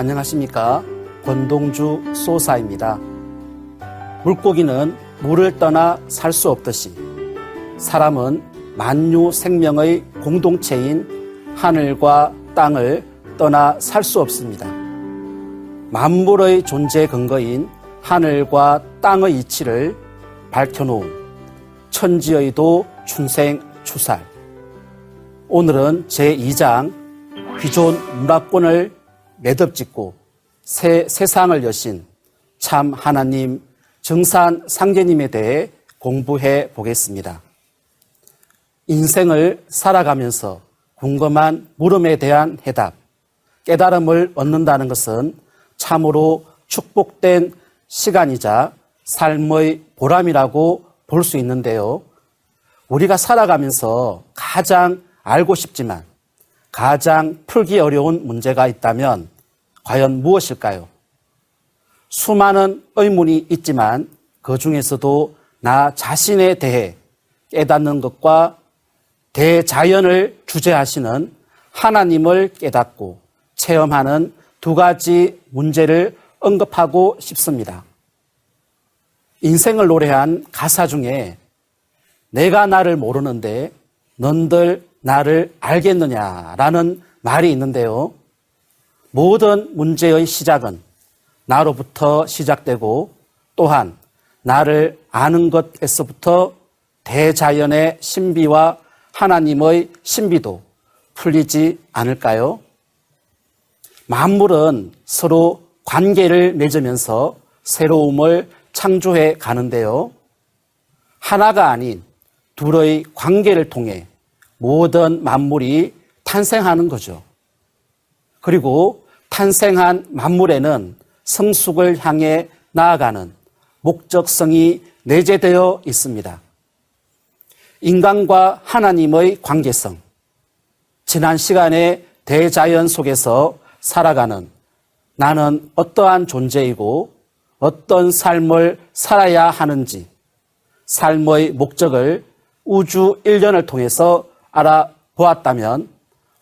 안녕하십니까? 권동주 소사입니다. 물고기는 물을 떠나 살 수 없듯이 사람은 만유 생명의 공동체인 하늘과 땅을 떠나 살 수 없습니다. 만물의 존재 근거인 하늘과 땅의 이치를 밝혀놓은 천지의도 춘생추살. 오늘은 제2장 기존 문화권을 매듭짓고 새 세상을 여신 참 하나님 정산 상제님에 대해 공부해 보겠습니다. 인생을 살아가면서 궁금한 물음에 대한 해답, 깨달음을 얻는다는 것은 참으로 축복된 시간이자 삶의 보람이라고 볼 수 있는데요. 우리가 살아가면서 가장 알고 싶지만 가장 풀기 어려운 문제가 있다면 과연 무엇일까요? 수많은 의문이 있지만 그 중에서도 나 자신에 대해 깨닫는 것과 대자연을 주재하시는 하나님을 깨닫고 체험하는 두 가지 문제를 언급하고 싶습니다. 인생을 노래한 가사 중에 내가 나를 모르는데 넌들 나를 알겠느냐라는 말이 있는데요. 모든 문제의 시작은 나로부터 시작되고 또한 나를 아는 것에서부터 대자연의 신비와 하나님의 신비도 풀리지 않을까요? 만물은 서로 관계를 맺으면서 새로움을 창조해 가는데요. 하나가 아닌 둘의 관계를 통해 모든 만물이 탄생하는 거죠. 그리고 탄생한 만물에는 성숙을 향해 나아가는 목적성이 내재되어 있습니다. 인간과 하나님의 관계성, 지난 시간에 대자연 속에서 살아가는 나는 어떠한 존재이고 어떤 삶을 살아야 하는지 삶의 목적을 우주 일련을 통해서 알아보았다면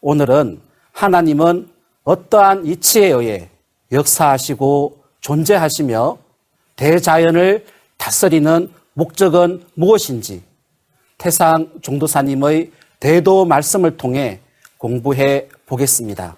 오늘은 하나님은 어떠한 이치에 의해 역사하시고 존재하시며 대자연을 다스리는 목적은 무엇인지 태상 종도사님의 대도 말씀을 통해 공부해 보겠습니다.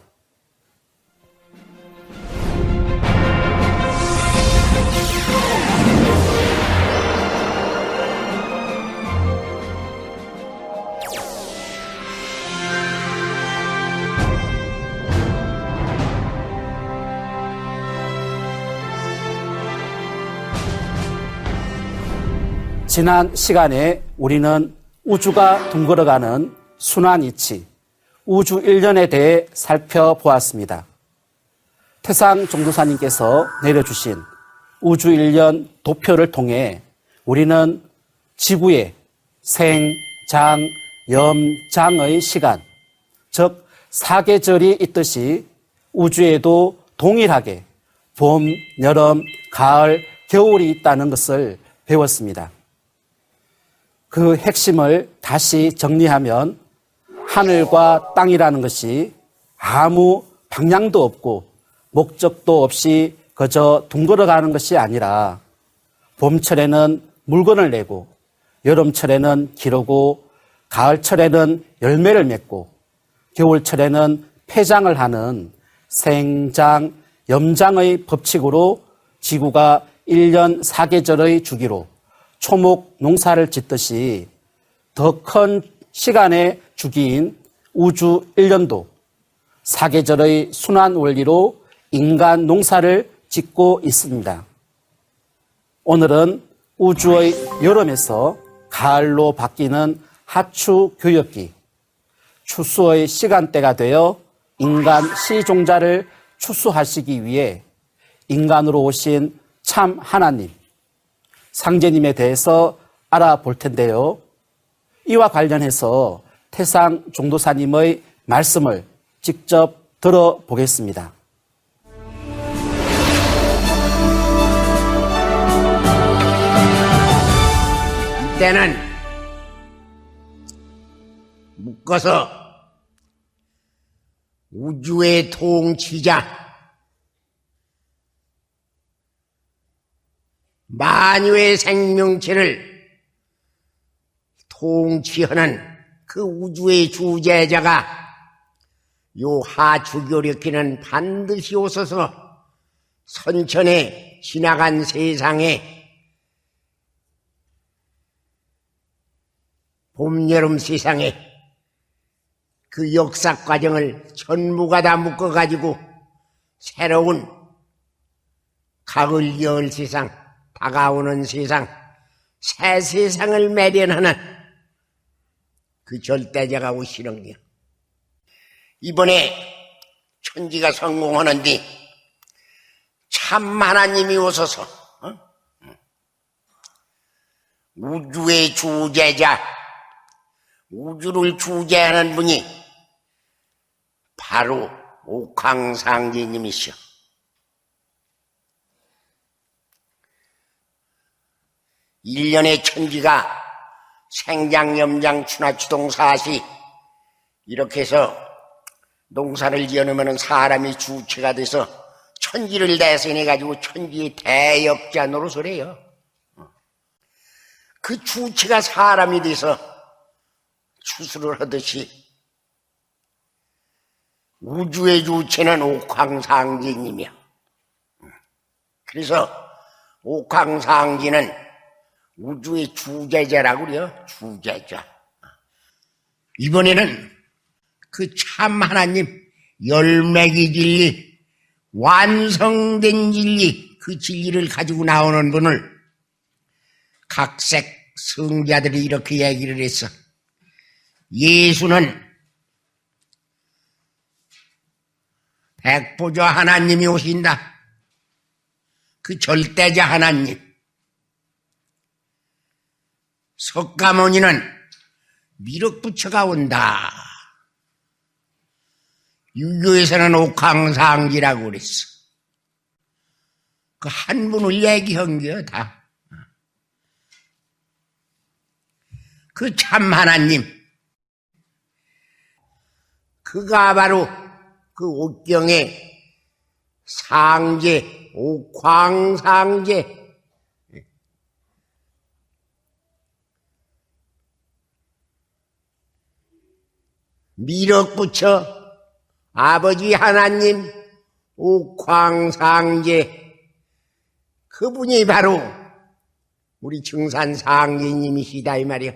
지난 시간에 우리는 우주가 둥글어가는 순환 이치, 우주 일련에 대해 살펴보았습니다. 태상 종도사님께서 내려주신 우주 일련 도표를 통해 우리는 지구의 생, 장, 염, 장의 시간, 즉 사계절이 있듯이 우주에도 동일하게 봄, 여름, 가을, 겨울이 있다는 것을 배웠습니다. 그 핵심을 다시 정리하면 하늘과 땅이라는 것이 아무 방향도 없고 목적도 없이 그저 둥글어가는 것이 아니라 봄철에는 물건을 내고 여름철에는 기르고 가을철에는 열매를 맺고 겨울철에는 폐장을 하는 생장, 염장의 법칙으로 지구가 1년 4계절의 주기로 초목 농사를 짓듯이 더 큰 시간의 주기인 우주 1년도 사계절의 순환 원리로 인간 농사를 짓고 있습니다. 오늘은 우주의 여름에서 가을로 바뀌는 하추 교역기, 추수의 시간대가 되어 인간 시종자를 추수하시기 위해 인간으로 오신 참 하나님, 상제님에 대해서 알아볼 텐데요. 이와 관련해서 태상 종도사님의 말씀을 직접 들어보겠습니다. 이때는 묶어서 우주의 통치자 만유의 생명체를 통치하는 그 우주의 주재자가 요 하추교력기는 반드시 오셔서 선천에 지나간 세상에 봄, 여름 세상에 그 역사 과정을 전부가 다 묶어가지고 새로운 가을, 겨울 세상, 다가오는 세상, 새 세상을 마련하는 그 절대자가 오시는 거야. 이번에 천지가 성공하는 뒤 참 하나님이 오셔서 우주의 주재자, 우주를 주재하는 분이 바로 옥황상제님이시여. 일년의 천지가 생장, 염장, 추나, 추동, 사시 이렇게 해서 농사를 지어놓으면 사람이 주체가 돼서 천지를 대신해가지고 천지의 대역자 노릇을 해요. 그 주체가 사람이 돼서 추수를 하듯이 우주의 주체는 옥황상제님이야. 그래서 옥황상제는 우주의 주재자라고 그래요. 주재자. 이번에는 그 참 하나님 열매기 진리, 완성된 진리, 그 진리를 가지고 나오는 분을 각색 성자들이 이렇게 얘기를 했어. 예수는 백보자 하나님이 오신다. 그 절대자 하나님. 석가모니는 미륵부처가 온다. 유교에서는 옥황상제라고 그랬어. 그 한 분을 얘기한 게 다. 그 참 하나님. 그가 바로 그 옥경의 상제, 옥황상제. 미륵부처 아버지 하나님 옥황상제, 그분이 바로 우리 증산상제님이시다 이 말이야.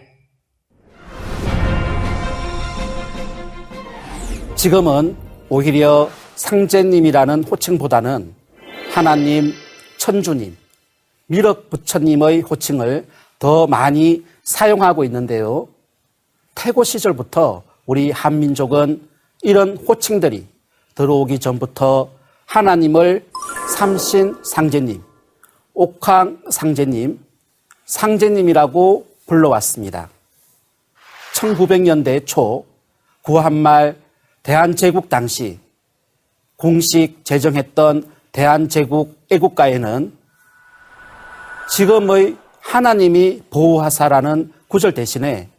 지금은 오히려 상제님이라는 호칭보다는 하나님, 천주님, 미륵부처님의 호칭을 더 많이 사용하고 있는데요. 태고 시절부터 우리 한민족은 이런 호칭들이 들어오기 전부터 하나님을 삼신상제님, 옥황상제님, 상제님이라고 불러왔습니다. 1900년대 초 구한말 대한제국 당시 공식 제정했던 대한제국 애국가에는 지금의 하나님이 보호하사라는 구절 대신에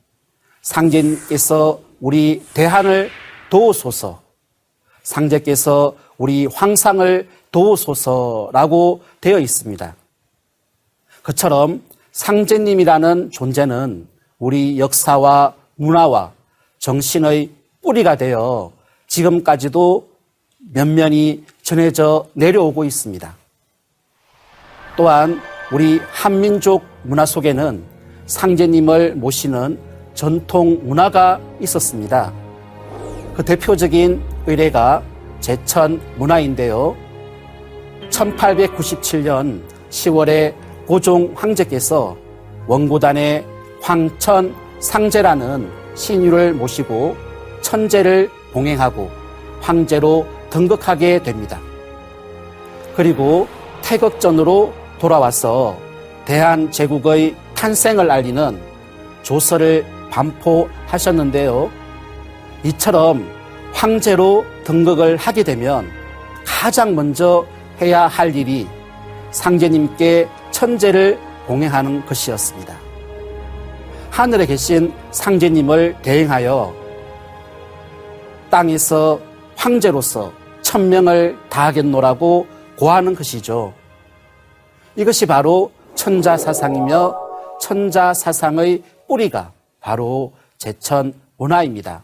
상제님께서 우리 대한을 도우소서, 상제께서 우리 황상을 도우소서라고 되어 있습니다. 그처럼 상제님이라는 존재는 우리 역사와 문화와 정신의 뿌리가 되어 지금까지도 면면이 전해져 내려오고 있습니다. 또한 우리 한민족 문화 속에는 상제님을 모시는 전통 문화가 있었습니다. 그 대표적인 의례가 제천 문화인데요. 1897년 10월에 고종 황제께서 원고단의 황천 상제라는 신유를 모시고 천제를 봉행하고 황제로 등극하게 됩니다. 그리고 태극전으로 돌아와서 대한제국의 탄생을 알리는 조서를 반포하셨는데요. 이처럼 황제로 등극을 하게 되면 가장 먼저 해야 할 일이 상제님께 천제를 봉행하는 것이었습니다. 하늘에 계신 상제님을 대행하여 땅에서 황제로서 천명을 다하겠노라고 고하는 것이죠. 이것이 바로 천자사상이며 천자사상의 뿌리가 바로 제천 문화입니다.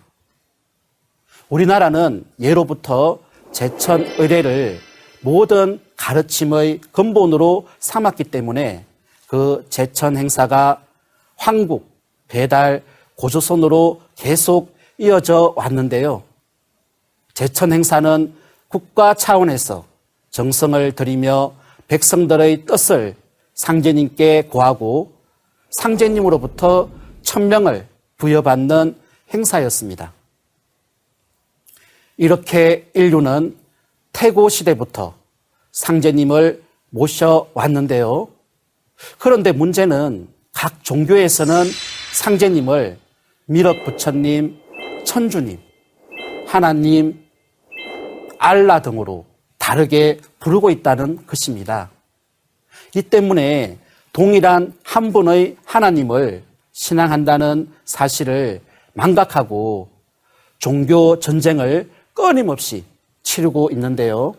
우리나라는 예로부터 제천 의례를 모든 가르침의 근본으로 삼았기 때문에 그 제천 행사가 황국, 배달, 고조선으로 계속 이어져 왔는데요. 제천 행사는 국가 차원에서 정성을 들이며 백성들의 뜻을 상제님께 고하고 상제님으로부터 천명을 부여받는 행사였습니다. 이렇게 인류는 태고 시대부터 상제님을 모셔왔는데요. 그런데 문제는 각 종교에서는 상제님을 밀업부처님, 천주님, 하나님, 알라 등으로 다르게 부르고 있다는 것입니다. 이 때문에 동일한 한 분의 하나님을 신앙한다는 사실을 망각하고 종교 전쟁을 끊임없이 치르고 있는데요.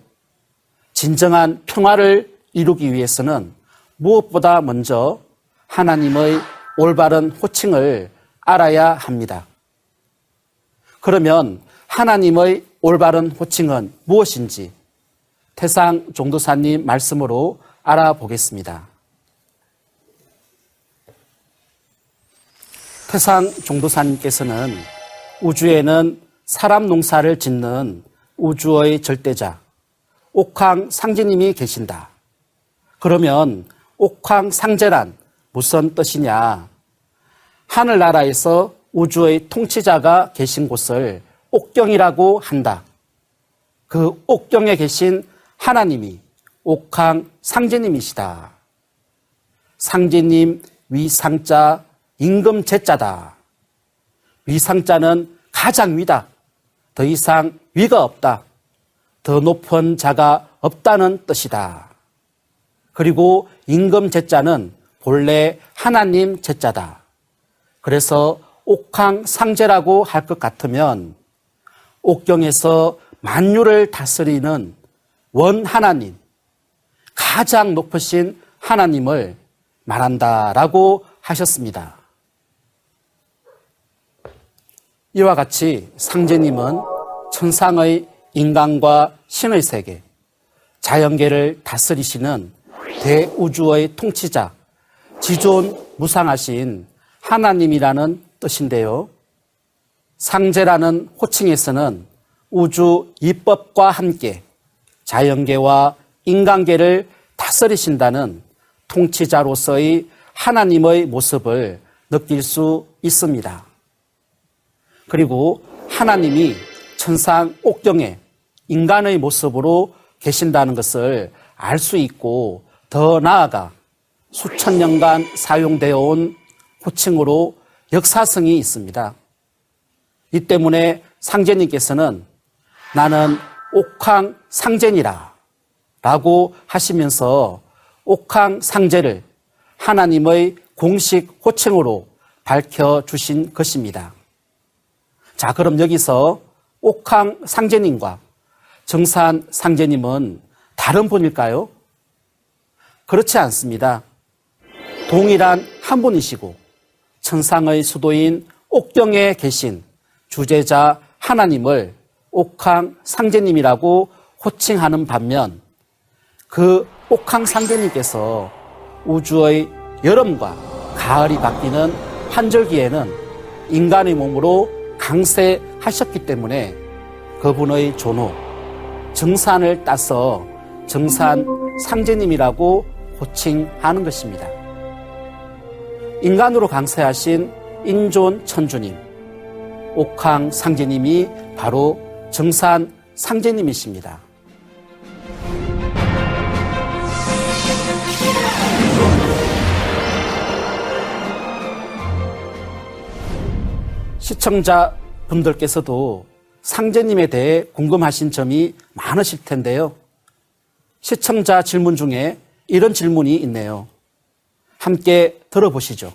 진정한 평화를 이루기 위해서는 무엇보다 먼저 하나님의 올바른 호칭을 알아야 합니다. 그러면 하나님의 올바른 호칭은 무엇인지 태상 종도사님 말씀으로 알아보겠습니다. 태상 종도사님께서는 우주에는 사람 농사를 짓는 우주의 절대자 옥황 상제님이 계신다. 그러면 옥황 상제란 무슨 뜻이냐? 하늘나라에서 우주의 통치자가 계신 곳을 옥경이라고 한다. 그 옥경에 계신 하나님이 옥황 상제님이시다. 상제님 위상자 임금제자다. 위상자는 가장 위다. 더 이상 위가 없다. 더 높은 자가 없다는 뜻이다. 그리고 임금제자는 본래 하나님 제자다. 그래서 옥황 상제라고 할 것 같으면 옥경에서 만유를 다스리는 원 하나님, 가장 높으신 하나님을 말한다라고 하셨습니다. 이와 같이 상제님은 천상의 인간과 신의 세계, 자연계를 다스리시는 대우주의 통치자, 지존무상하신 하나님이라는 뜻인데요. 상제라는 호칭에서는 우주 이법과 함께 자연계와 인간계를 다스리신다는 통치자로서의 하나님의 모습을 느낄 수 있습니다. 그리고 하나님이 천상 옥경에 인간의 모습으로 계신다는 것을 알 수 있고 더 나아가 수천 년간 사용되어 온 호칭으로 역사성이 있습니다. 이 때문에 상제님께서는 나는 옥황 상제니라 라고 하시면서 옥황 상제를 하나님의 공식 호칭으로 밝혀주신 것입니다. 자, 그럼 여기서 옥황 상제님과 정산 상제님은 다른 분일까요? 그렇지 않습니다. 동일한 한 분이시고 천상의 수도인 옥경에 계신 주제자 하나님을 옥황 상제님이라고 호칭하는 반면 그 옥황 상제님께서 우주의 여름과 가을이 바뀌는 환절기에는 인간의 몸으로 강세하셨기 때문에 그분의 존호 정산을 따서 정산 상제님이라고 호칭하는 것입니다. 인간으로 강세하신 인존 천주님, 옥황 상제님이 바로 정산 상제님이십니다. 시청자분들께서도 상제님에 대해 궁금하신 점이 많으실 텐데요. 시청자 질문 중에 이런 질문이 있네요. 함께 들어보시죠.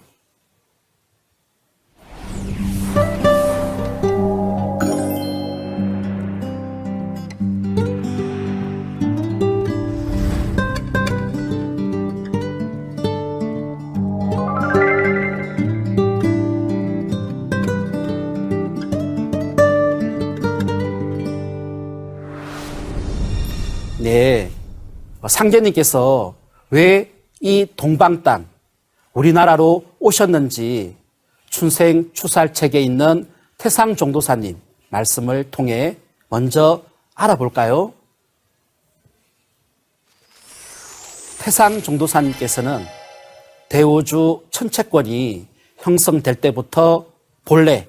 상제님께서 왜 이 동방 땅, 우리나라로 오셨는지 춘생추살책에 있는 태상종도사님 말씀을 통해 먼저 알아볼까요? 태상종도사님께서는 대우주 천채권이 형성될 때부터 본래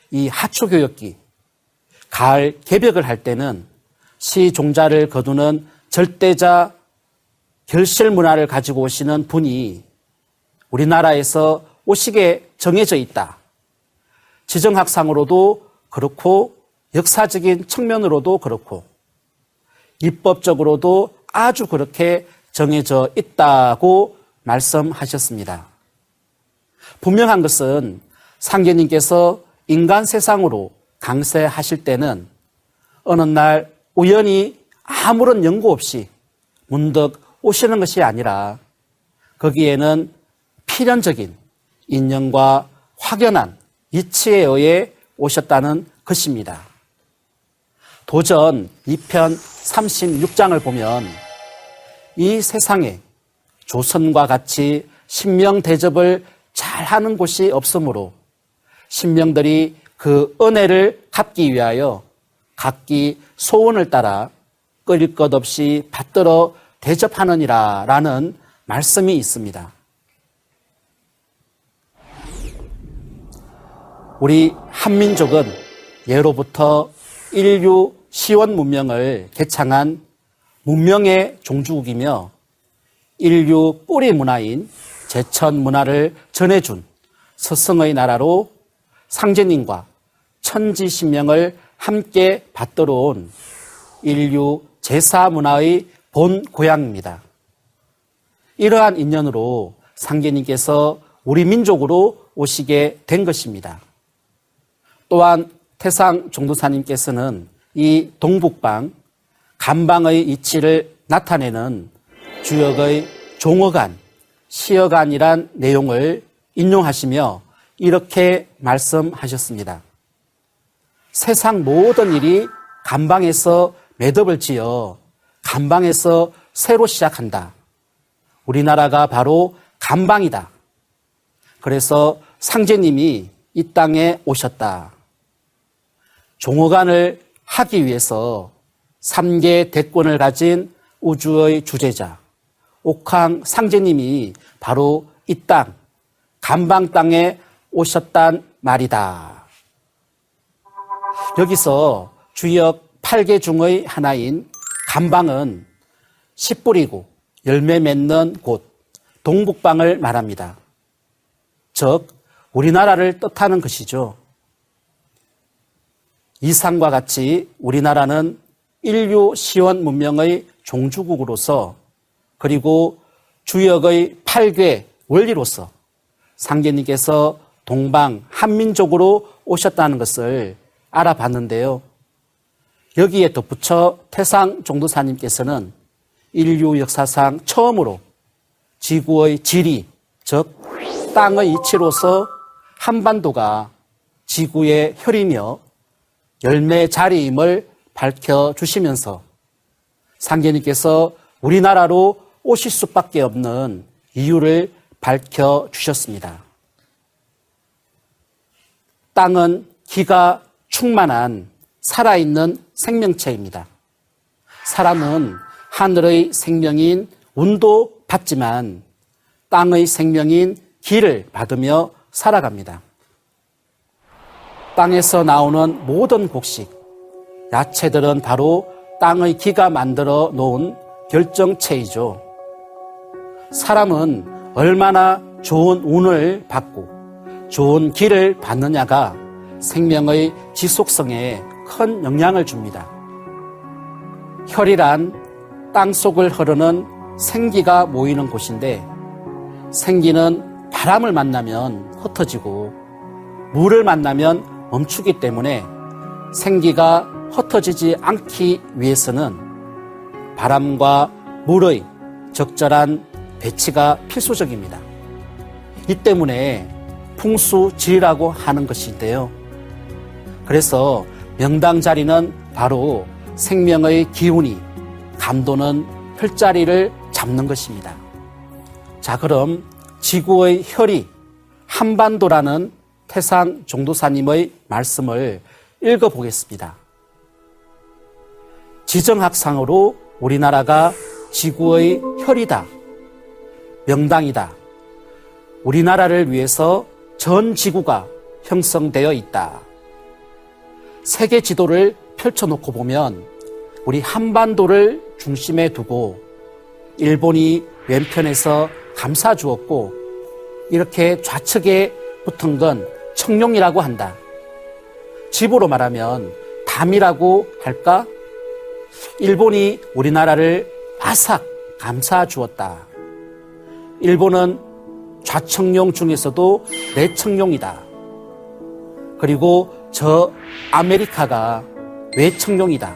이 하초교역기, 가을 개벽을 할 때는 시종자를 거두는 절대자 결실문화를 가지고 오시는 분이 우리나라에서 오시게 정해져 있다. 지정학상으로도 그렇고 역사적인 측면으로도 그렇고 입법적으로도 아주 그렇게 정해져 있다고 말씀하셨습니다. 분명한 것은 상제님께서 인간 세상으로 강세하실 때는 어느 날 우연히 아무런 연고 없이 문득 오시는 것이 아니라 거기에는 필연적인 인연과 확연한 이치에 의해 오셨다는 것입니다. 도전 2편 36장을 보면 이 세상에 조선과 같이 신명 대접을 잘하는 곳이 없으므로 신명들이 그 은혜를 갚기 위하여 각기 소원을 따라 끓일 것 없이 받들어 대접하느니라 라는 말씀이 있습니다. 우리 한민족은 예로부터 인류 시원 문명을 개창한 문명의 종주국이며 인류 뿌리 문화인 제천 문화를 전해준 서성의 나라로 상제님과 천지신명을 함께 받들어 온 인류 제사 문화의 본 고향입니다. 이러한 인연으로 상제님께서 우리 민족으로 오시게 된 것입니다. 또한 태상 종도사님께서는 이 동북방, 간방의 이치를 나타내는 주역의 종어간, 시어간이란 내용을 인용하시며 이렇게 말씀하셨습니다. 세상 모든 일이 간방에서 매듭을 지어 간방에서 새로 시작한다. 우리나라가 바로 간방이다. 그래서 상제님이 이 땅에 오셨다. 종어간을 하기 위해서 3개 대권을 가진 우주의 주제자 옥황 상제님이 바로 이 땅, 간방 땅에 오셨단 말이다. 여기서 주역 8개 중의 하나인 간방은 씨 뿌리고 열매 맺는 곳, 동북방을 말합니다. 즉, 우리나라를 뜻하는 것이죠. 이상과 같이 우리나라는 인류 시원 문명의 종주국으로서 그리고 주역의 8개 원리로서 상제님께서 동방 한민족으로 오셨다는 것을 알아봤는데요. 여기에 덧붙여 태상 종도사님께서는 인류 역사상 처음으로 지구의 지리, 즉 땅의 이치로서 한반도가 지구의 혈이며 열매 자리임을 밝혀주시면서 상제님께서 우리나라로 오실 수밖에 없는 이유를 밝혀주셨습니다. 땅은 기가 충만한 살아있는 생명체입니다. 사람은 하늘의 생명인 운도 받지만 땅의 생명인 기를 받으며 살아갑니다. 땅에서 나오는 모든 곡식, 야채들은 바로 땅의 기가 만들어 놓은 결정체이죠. 사람은 얼마나 좋은 운을 받고 좋은 기를 받느냐가 생명의 지속성에 큰 영향을 줍니다. 혈이란 땅속을 흐르는 생기가 모이는 곳인데 생기는 바람을 만나면 흩어지고 물을 만나면 멈추기 때문에 생기가 흩어지지 않기 위해서는 바람과 물의 적절한 배치가 필수적입니다. 이 때문에 풍수지리라고 하는 것인데요. 그래서 명당 자리는 바로 생명의 기운이 감도는 혈자리를 잡는 것입니다. 자, 그럼 지구의 혈이 한반도라는 태상 종도사님의 말씀을 읽어보겠습니다. 지정학상으로 우리나라가 지구의 혈이다, 명당이다. 우리나라를 위해서 전 지구가 형성되어 있다. 세계 지도를 펼쳐놓고 보면 우리 한반도를 중심에 두고 일본이 왼편에서 감싸주었고 이렇게 좌측에 붙은 건 청룡이라고 한다. 집으로 말하면 담이라고 할까? 일본이 우리나라를 바삭 감싸주었다. 일본은 좌청룡 중에서도 내청룡이다. 그리고 저 아메리카가 외청룡이다.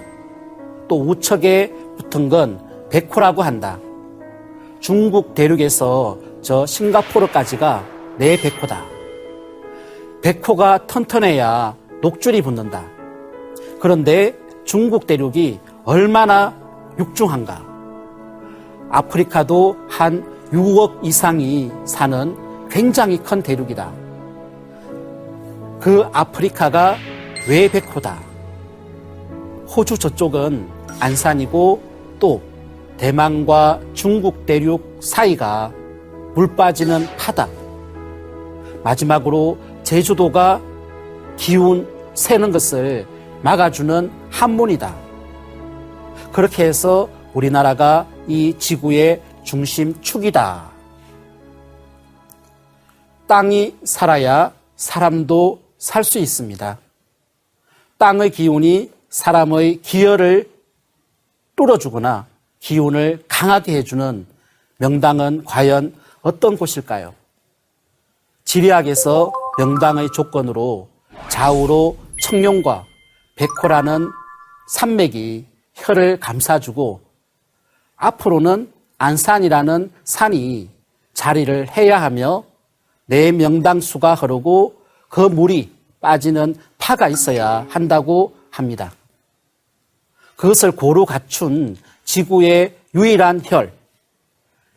또 우측에 붙은 건 백호라고 한다. 중국 대륙에서 저 싱가포르까지가 내백호다. 백호가 튼튼해야 녹줄이 붙는다. 그런데 중국 대륙이 얼마나 육중한가? 아프리카도 한 6억 이상이 사는 굉장히 큰 대륙이다. 그 아프리카가 외백호다. 호주 저쪽은 안산이고 또 대만과 중국 대륙 사이가 물 빠지는 바다. 마지막으로 제주도가 기운 새는 것을 막아주는 한문이다. 그렇게 해서 우리나라가 이 지구의 중심축이다. 땅이 살아야 사람도 살 수 있습니다. 땅의 기운이 사람의 기혈을 뚫어주거나 기운을 강하게 해주는 명당은 과연 어떤 곳일까요? 지리학에서 명당의 조건으로 좌우로 청룡과 백호라는 산맥이 혈을 감싸주고 앞으로는 안산이라는 산이 자리를 해야 하며 내 명당수가 흐르고 그 물이 빠지는 파가 있어야 한다고 합니다. 그것을 고루 갖춘 지구의 유일한 혈,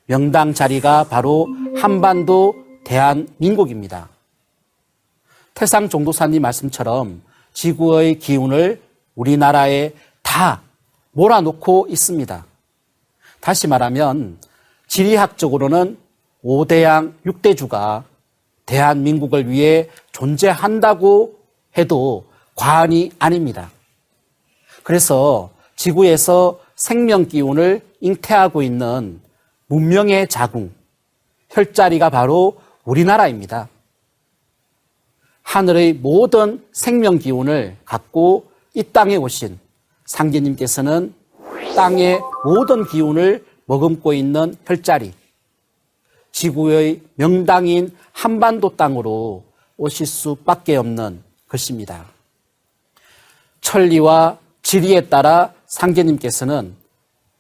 명당 자리가 바로 한반도 대한민국입니다. 태상 종도사님 말씀처럼 지구의 기운을 우리나라에 다 몰아놓고 있습니다. 다시 말하면 지리학적으로는 5대양 6대주가 대한민국을 위해 존재한다고 해도 과언이 아닙니다. 그래서 지구에서 생명 기운을 잉태하고 있는 문명의 자궁, 혈자리가 바로 우리나라입니다. 하늘의 모든 생명 기운을 갖고 이 땅에 오신 상제님께서는 땅의 모든 기운을 머금고 있는 혈자리, 지구의 명당인 한반도 땅으로 오실 수밖에 없는 것입니다. 천리와 지리에 따라 상제님께서는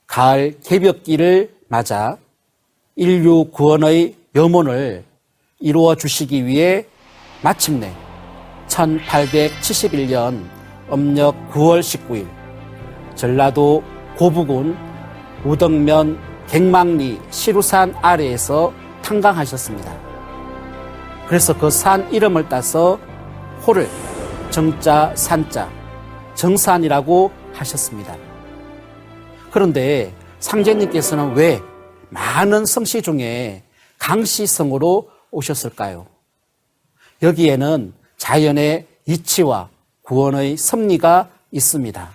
가을 개벽기를 맞아 인류 구원의 염원을 이루어 주시기 위해 마침내 1871년 음력 9월 19일 전라도 고부군 우덕면 갱망리 시루산 아래에서 탄광하셨습니다. 그래서 그 산 이름을 따서 호를 정자 산자 정산이라고 하셨습니다. 그런데 상제님께서는 왜 많은 성씨 중에 강씨성으로 오셨을까요? 여기에는 자연의 이치와 구원의 섭리가 있습니다.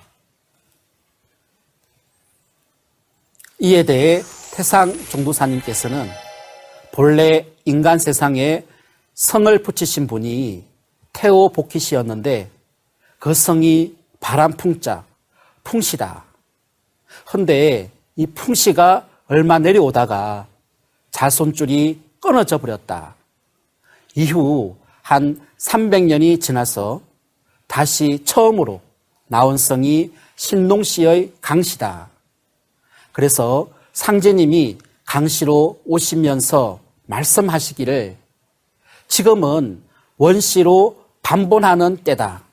이에 대해 태상 종도사님께서는 본래 인간 세상에 성을 붙이신 분이 태오복희씨였는데 그 성이 바람풍자, 풍시다. 헌데 이 풍시가 얼마 내려오다가 자손줄이 끊어져 버렸다. 이후 한 300년이 지나서 다시 처음으로 나온 성이 신농시의 강시다. 그래서 상제님이 강시로 오시면서 말씀하시기를 지금은 원시로 반본하는 때다.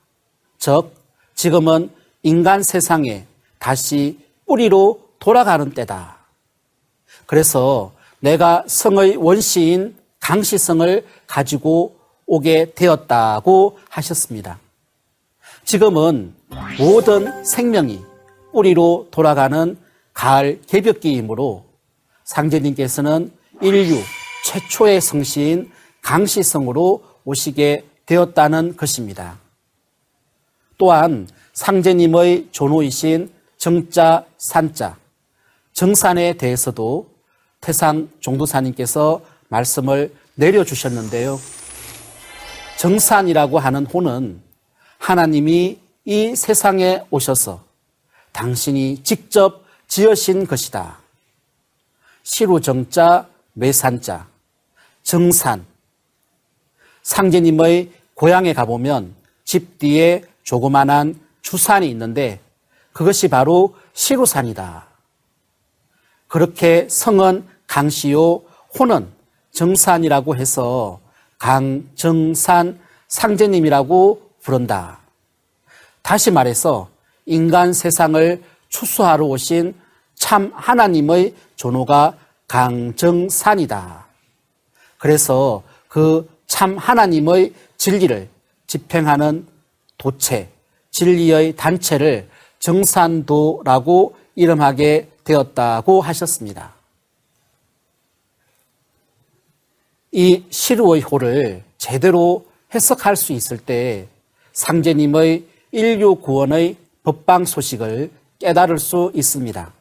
즉 지금은 인간 세상에 다시 뿌리로 돌아가는 때다. 그래서 내가 성의 원시인 강시성을 가지고 오게 되었다고 하셨습니다. 지금은 모든 생명이 뿌리로 돌아가는 가을 개벽기이므로 상제님께서는 인류 최초의 성시인 강시성으로 오시게 되었다는 것입니다. 또한 상제님의 조노이신 정자, 산자, 정산에 대해서도 태상 종도사님께서 말씀을 내려주셨는데요. 정산이라고 하는 호는 하나님이 이 세상에 오셔서 당신이 직접 지으신 것이다. 시루정자, 매산자, 정산. 상제님의 고향에 가보면 집 뒤에 조그만한 주산이 있는데 그것이 바로 시루산이다. 그렇게 성은 강시요, 호는 정산이라고 해서 강정산 상제님이라고 부른다. 다시 말해서 인간 세상을 추수하러 오신 참 하나님의 존호가 강정산이다. 그래서 그 참 하나님의 진리를 집행하는 도체, 진리의 단체를 정산도라고 이름하게 되었다고 하셨습니다. 이 시루의 호를 제대로 해석할 수 있을 때 상제님의 인류 구원의 법방 소식을 깨달을 수 있습니다.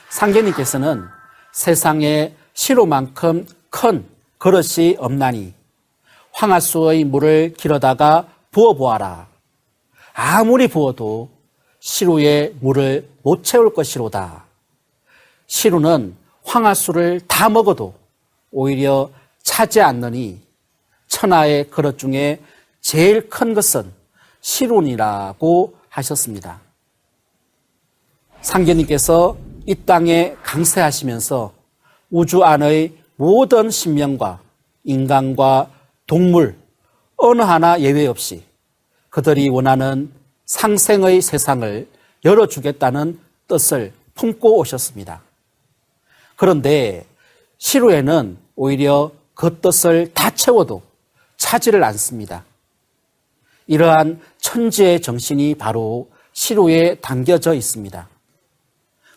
상제님께서는 세상에 시루만큼 큰 그릇이 없나니 황하수의 물을 길어다가 부어보아라. 아무리 부어도 시루의 물을 못 채울 것이로다. 시루는 황하수를 다 먹어도 오히려 차지 않느니 천하의 그릇 중에 제일 큰 것은 시룬이라고 하셨습니다. 상제님께서 이 땅에 강세하시면서 우주 안의 모든 신명과 인간과 동물 어느 하나 예외 없이 그들이 원하는 상생의 세상을 열어주겠다는 뜻을 품고 오셨습니다. 그런데 시루에는 오히려 그 뜻을 다 채워도 차지를 않습니다. 이러한 천지의 정신이 바로 시루에 담겨져 있습니다.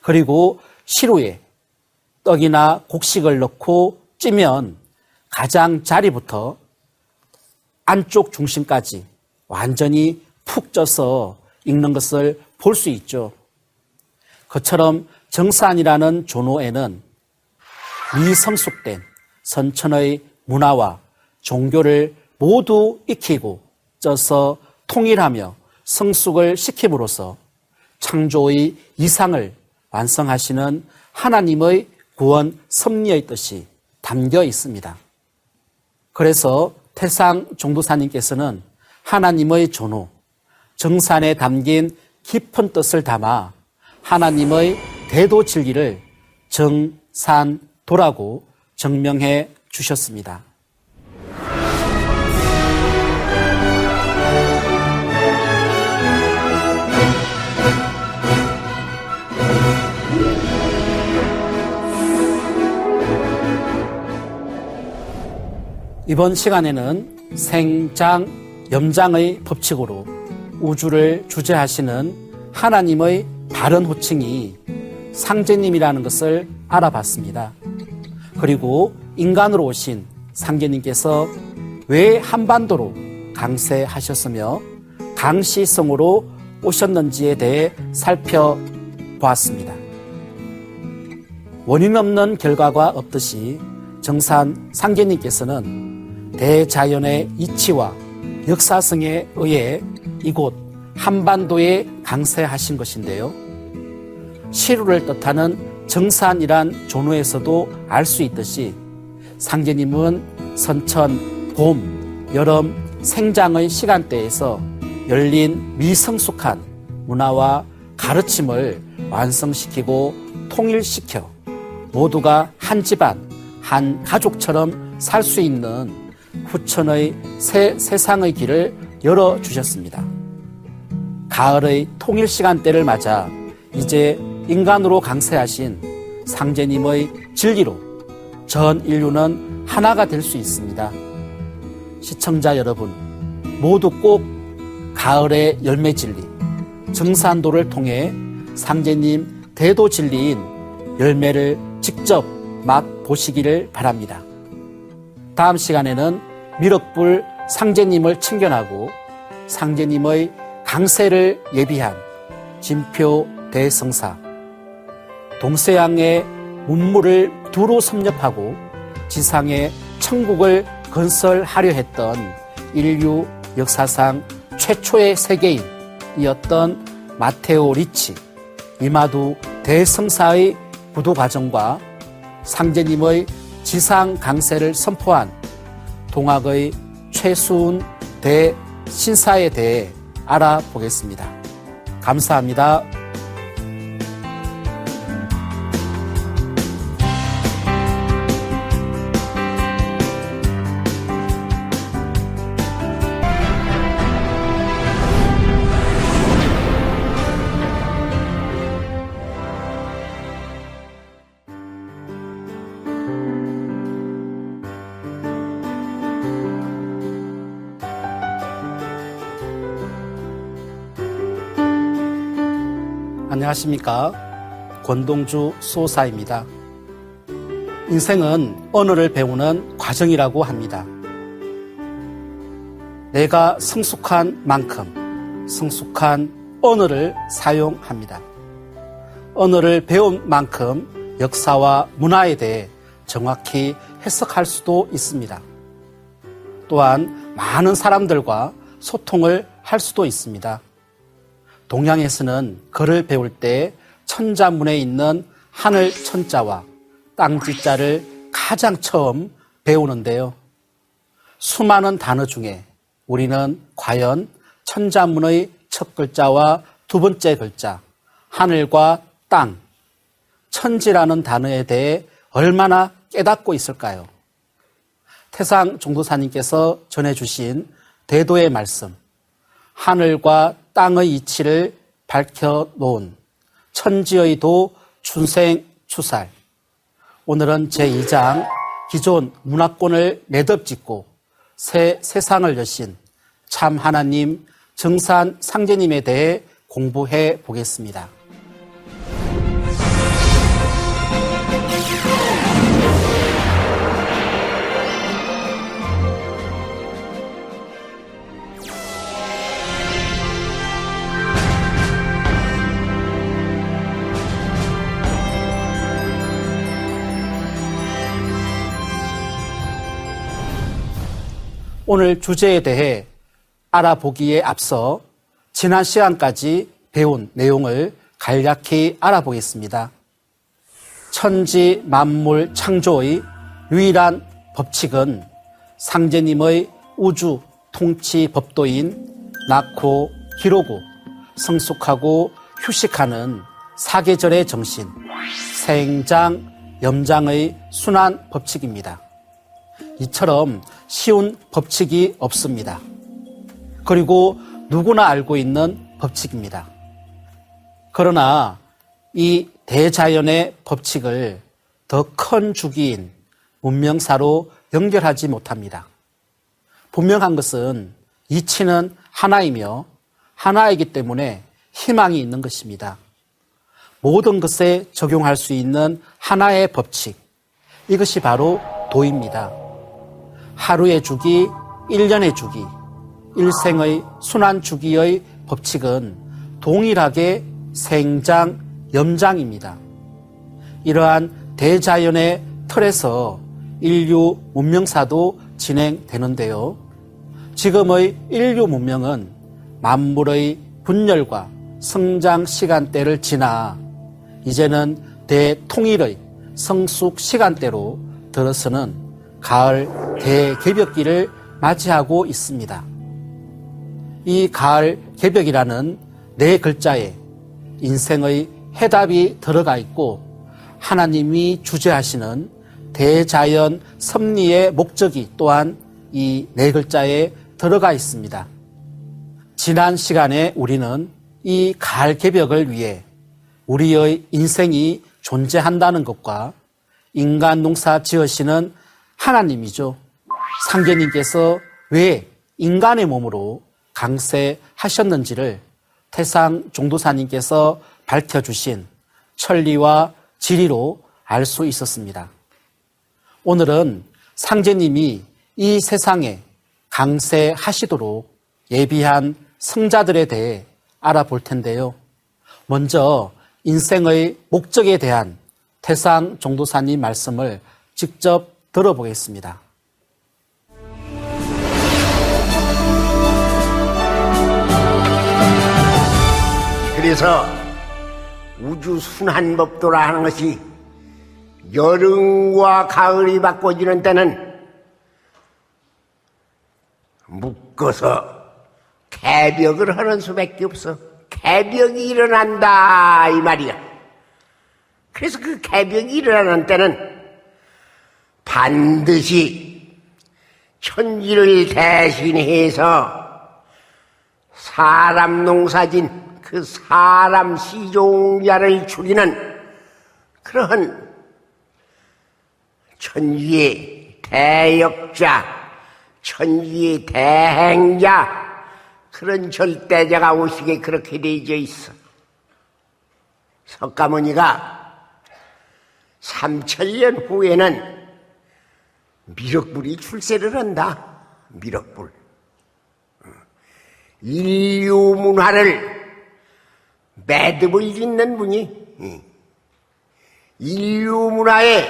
그리고 시루에 떡이나 곡식을 넣고 찌면 가장 자리부터 안쪽 중심까지 완전히 푹 쪄서 익는 것을 볼 수 있죠. 그처럼 정산이라는 존호에는 미성숙된 선천의 문화와 종교를 모두 익히고 쪄서 통일하며 성숙을 시킴으로써 창조의 이상을 완성하시는 하나님의 구원 섭리의 뜻이 담겨 있습니다. 그래서 태상 종도사님께서는 하나님의 존호, 정산에 담긴 깊은 뜻을 담아 하나님의 대도 진리를 정산도라고 정명해 주셨습니다. 이번 시간에는 생장, 염장의 법칙으로 우주를 주재하시는 하나님의 바른 호칭이 상제님이라는 것을 알아봤습니다. 그리고 인간으로 오신 상제님께서 왜 한반도로 강세하셨으며 강시성으로 오셨는지에 대해 살펴보았습니다. 원인 없는 결과가 없듯이 정산 상제님께서는 대자연의 이치와 역사성에 의해 이곳 한반도에 강세하신 것인데요. 시루를 뜻하는 정산이란 존호에서도 알 수 있듯이 상제님은 선천, 봄, 여름, 생장의 시간대에서 열린 미성숙한 문화와 가르침을 완성시키고 통일시켜 모두가 한 집안, 한 가족처럼 살 수 있는 후천의 새 세상의 길을 열어주셨습니다. 가을의 통일 시간대를 맞아 이제 인간으로 강세하신 상제님의 진리로 전 인류는 하나가 될 수 있습니다. 시청자 여러분, 모두 꼭 가을의 열매 진리, 정산도를 통해 상제님 대도 진리인 열매를 직접 맛보시기를 바랍니다. 다음 시간에는 미륵불 상제님을 청견하고 상제님의 강세를 예비한 진표 대성사, 동서양의 문물을 두루 섭렵하고 지상의 천국을 건설하려 했던 인류 역사상 최초의 세계인이었던 마테오 리치, 이마두 대성사의 구도 과정과 상제님의 지상 강세를 선포한 동학의 최수훈 대신사에 대해 알아보겠습니다. 감사합니다. 안녕하십니까. 권동주 수호사입니다. 인생은 언어를 배우는 과정이라고 합니다. 내가 성숙한 만큼 성숙한 언어를 사용합니다. 언어를 배운 만큼 역사와 문화에 대해 정확히 해석할 수도 있습니다. 또한 많은 사람들과 소통을 할 수도 있습니다. 동양에서는 글을 배울 때 천자문에 있는 하늘 천자와 땅 지자를 가장 처음 배우는데요. 수많은 단어 중에 우리는 과연 천자문의 첫 글자와 두 번째 글자, 하늘과 땅, 천지라는 단어에 대해 얼마나 깨닫고 있을까요? 태상 종도사님께서 전해주신 대도의 말씀, 하늘과 땅의 이치를 밝혀놓은 천지의 도 춘생추살. 오늘은 제2장 기존 문화권을 매듭짓고 새 세상을 여신 참 하나님 정산 상제님에 대해 공부해 보겠습니다. 오늘 주제에 대해 알아보기에 앞서 지난 시간까지 배운 내용을 간략히 알아보겠습니다. 천지 만물 창조의 유일한 법칙은 상제님의 우주 통치 법도인 낳고 기르고 성숙하고 휴식하는 사계절의 정신, 생장, 염장의 순환 법칙입니다. 이처럼 쉬운 법칙이 없습니다. 그리고 누구나 알고 있는 법칙입니다. 그러나 이 대자연의 법칙을 더 큰 주기인 문명사로 연결하지 못합니다. 분명한 것은 이치는 하나이며 하나이기 때문에 희망이 있는 것입니다. 모든 것에 적용할 수 있는 하나의 법칙, 이것이 바로 도입니다. 하루의 주기, 1년의 주기, 일생의 순환 주기의 법칙은 동일하게 생장, 염장입니다. 이러한 대자연의 틀에서 인류 문명사도 진행되는데요. 지금의 인류 문명은 만물의 분열과 성장 시간대를 지나 이제는 대통일의 성숙 시간대로 들어서는 가을 대개벽기를 맞이하고 있습니다. 이 가을 개벽이라는 네 글자에 인생의 해답이 들어가 있고 하나님이 주재하시는 대자연 섭리의 목적이 또한 이 네 글자에 들어가 있습니다. 지난 시간에 우리는 이 가을 개벽을 위해 우리의 인생이 존재한다는 것과 인간 농사 지으시는 하나님이죠. 상제님께서 왜 인간의 몸으로 강세하셨는지를 태상 종도사님께서 밝혀주신 천리와 지리로 알 수 있었습니다. 오늘은 상제님이 이 세상에 강세하시도록 예비한 성자들에 대해 알아볼 텐데요. 먼저 인생의 목적에 대한 태상 종도사님 말씀을 직접 들어보겠습니다. 그래서 우주 순환법도라 하는 것이 여름과 가을이 바꿔지는 때는 묶어서 개벽을 하는 수밖에 없어. 개벽이 일어난다 이 말이야. 그래서 그 개벽이 일어나는 때는 반드시 천지를 대신해서 사람 농사진 그 사람 시종자를 죽이는 그러한 천지의 대역자, 천지의 대행자, 그런 절대자가 오시게 그렇게 되어져 있어. 석가모니가 3000년 후에는 미륵불이 출세를 한다. 미륵불. 인류 문화를 매듭을 짓는 분이, 인류 문화의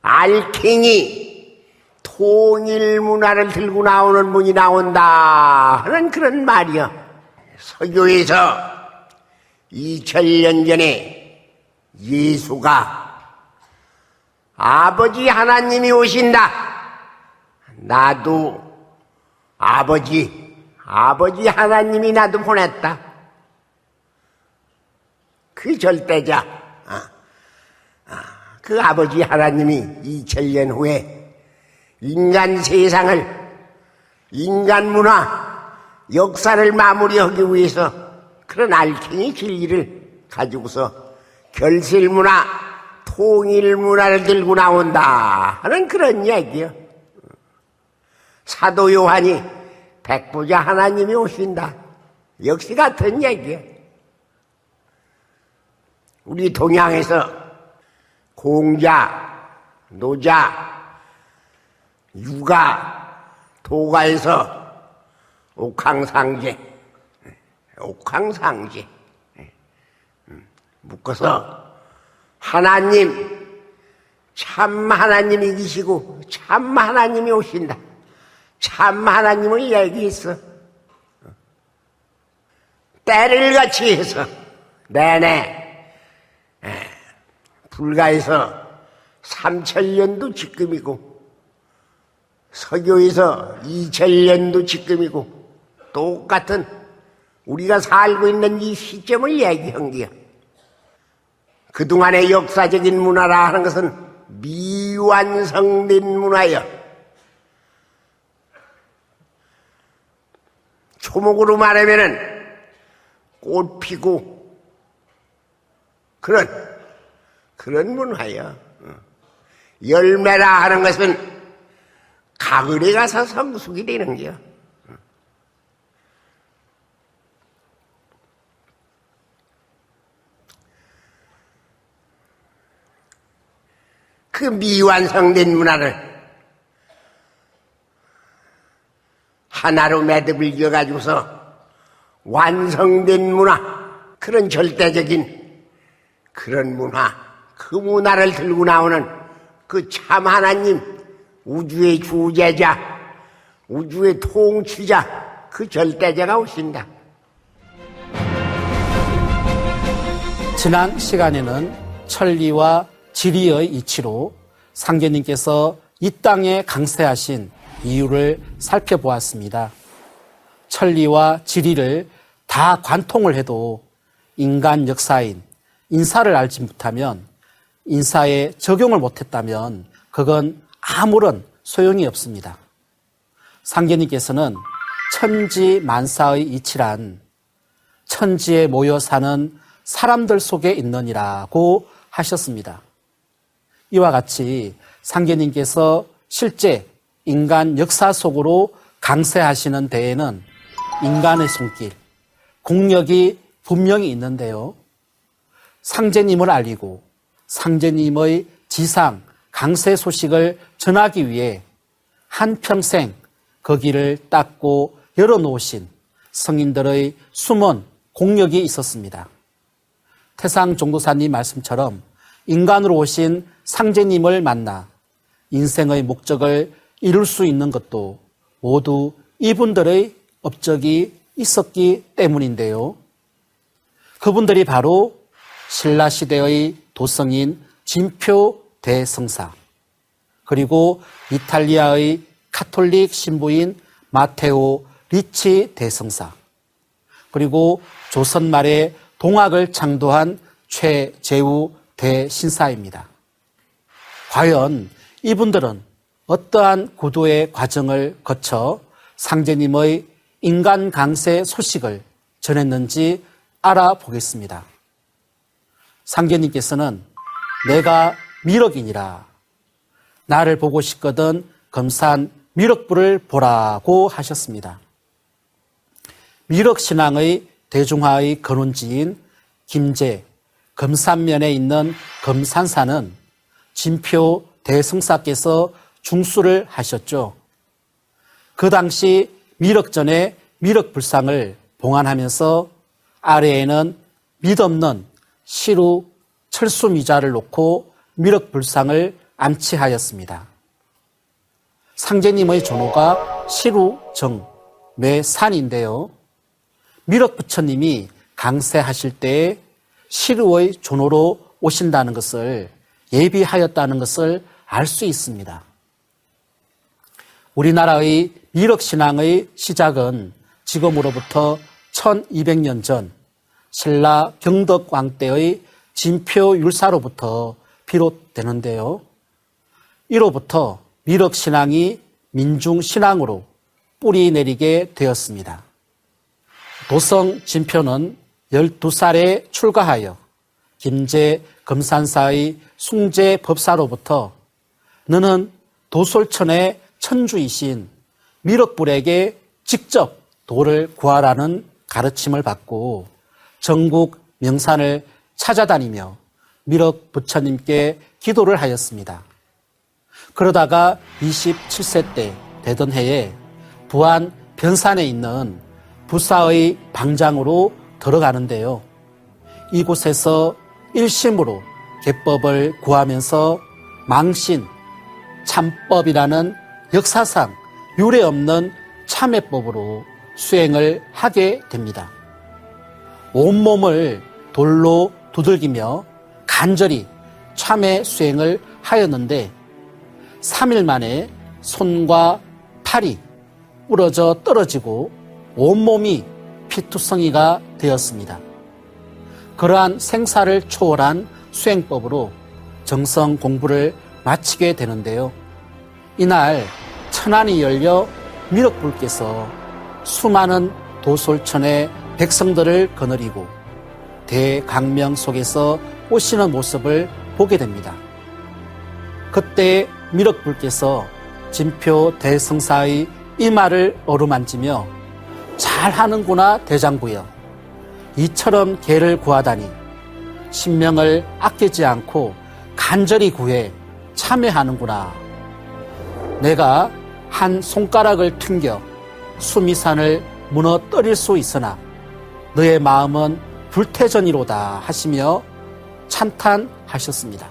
알킹이 통일 문화를 들고 나오는 분이 나온다 하는 그런 말이야. 서교에서 2000년 전에 예수가 아버지 하나님이 오신다. 나도 아버지 하나님이 나도 보냈다. 그 절대자, 그 아버지 하나님이 2000년 후에 인간 세상을, 인간 문화, 역사를 마무리하기 위해서 그런 알킹의 진리를 가지고서 결실 문화, 통일 문화를 들고 나온다 하는 그런 얘기요. 사도 요한이 백부자 하나님이 오신다. 역시 같은 얘기요. 우리 동양에서 공자, 노자, 유가, 도가에서 옥황상제 묶어서 하나님, 참 하나님이 계시고 참 하나님이 오신다. 참 하나님을 얘기했어. 때를 같이 해서 내내 불가에서 3000년도 지금이고 서교에서 2000년도 지금이고 똑같은 우리가 살고 있는 이 시점을 얘기한 거야. 그동안의 역사적인 문화라 하는 것은 미완성된 문화야. 초목으로 말하면은 꽃 피고 그런 문화야. 열매라 하는 것은 가을에 가서 성숙이 되는 거야. 그 미완성된 문화를 하나로 매듭을 이어가지고서 완성된 문화, 그런 절대적인 그런 문화, 그 문화를 들고 나오는 그 참 하나님, 우주의 주제자, 우주의 통치자, 그 절대자가 오신다. 지난 시간에는 천리와 지리의 이치로 상제님께서 이 땅에 강세하신 이유를 살펴보았습니다. 천리와 지리를 다 관통을 해도 인간 역사인 인사를 알지 못하면, 인사에 적용을 못했다면 그건 아무런 소용이 없습니다. 상제님께서는 천지 만사의 이치란 천지에 모여 사는 사람들 속에 있느니라고 하셨습니다. 이와 같이 상계님께서 실제 인간 역사 속으로 강세하시는 데에는 인간의 손길, 공력이 분명히 있는데요. 상제님을 알리고 상제님의 지상 강세 소식을 전하기 위해 한평생 그 길을 닦고 열어놓으신 성인들의 숨은 공력이 있었습니다. 태상 종도사님 말씀처럼 인간으로 오신 상제님을 만나 인생의 목적을 이룰 수 있는 것도 모두 이분들의 업적이 있었기 때문인데요. 그분들이 바로 신라시대의 도성인 진표 대성사, 그리고 이탈리아의 카톨릭 신부인 마테오 리치 대성사, 그리고 조선 말에 동학을 창도한 최재우 대신사입니다. 과연 이분들은 어떠한 구도의 과정을 거쳐 상제님의 인간 강세 소식을 전했는지 알아보겠습니다. 상제님께서는 내가 미륵이니라, 나를 보고 싶거든 금산 미륵불을 보라고 하셨습니다. 미륵신앙의 대중화의 근원지인 김제, 금산면에 있는 금산사는 진표 대성사께서 중수를 하셨죠. 그 당시 미륵전에 미륵불상을 봉안하면서 아래에는 밑없는 시루 철수미자를 놓고 미륵불상을 안치하였습니다. 상제님의 전호가 시루정, 매산인데요. 미륵부처님이 강세하실 때에 시루의 전호로 오신다는 것을 예비하였다는 것을 알 수 있습니다. 우리나라의 미륵신앙의 시작은 지금으로부터 1200년 전 신라 경덕왕 때의 진표율사로부터 비롯되는데요. 이로부터 미륵신앙이 민중신앙으로 뿌리 내리게 되었습니다. 도성 진표는 12살에 출가하여 김제 금산사의 숭제 법사로부터 너는 도솔천의 천주이신 미륵불에게 직접 도를 구하라는 가르침을 받고 전국 명산을 찾아다니며 미륵 부처님께 기도를 하였습니다. 그러다가 27세 때 되던 해에 부안 변산에 있는 부사의 방장으로 들어가는데요. 이곳에서 일심으로 계법을 구하면서 망신, 참법이라는 역사상 유례없는 참회법으로 수행을 하게 됩니다. 온몸을 돌로 두들기며 간절히 참회 수행을 하였는데 3일 만에 손과 팔이 부러져 떨어지고 온몸이 피투성이가 되었습니다. 그러한 생사를 초월한 수행법으로 정성 공부를 마치게 되는데요. 이날 천안이 열려 미륵불께서 수많은 도솔천의 백성들을 거느리고 대강명 속에서 오시는 모습을 보게 됩니다. 그때 미륵불께서 진표 대성사의 이마를 어루만지며 잘하는구나 대장부여, 이처럼 개를 구하다니 신명을 아끼지 않고 간절히 구해 참회하는구나. 내가 한 손가락을 튕겨 수미산을 무너뜨릴 수 있으나 너의 마음은 불태전이로다 하시며 찬탄하셨습니다.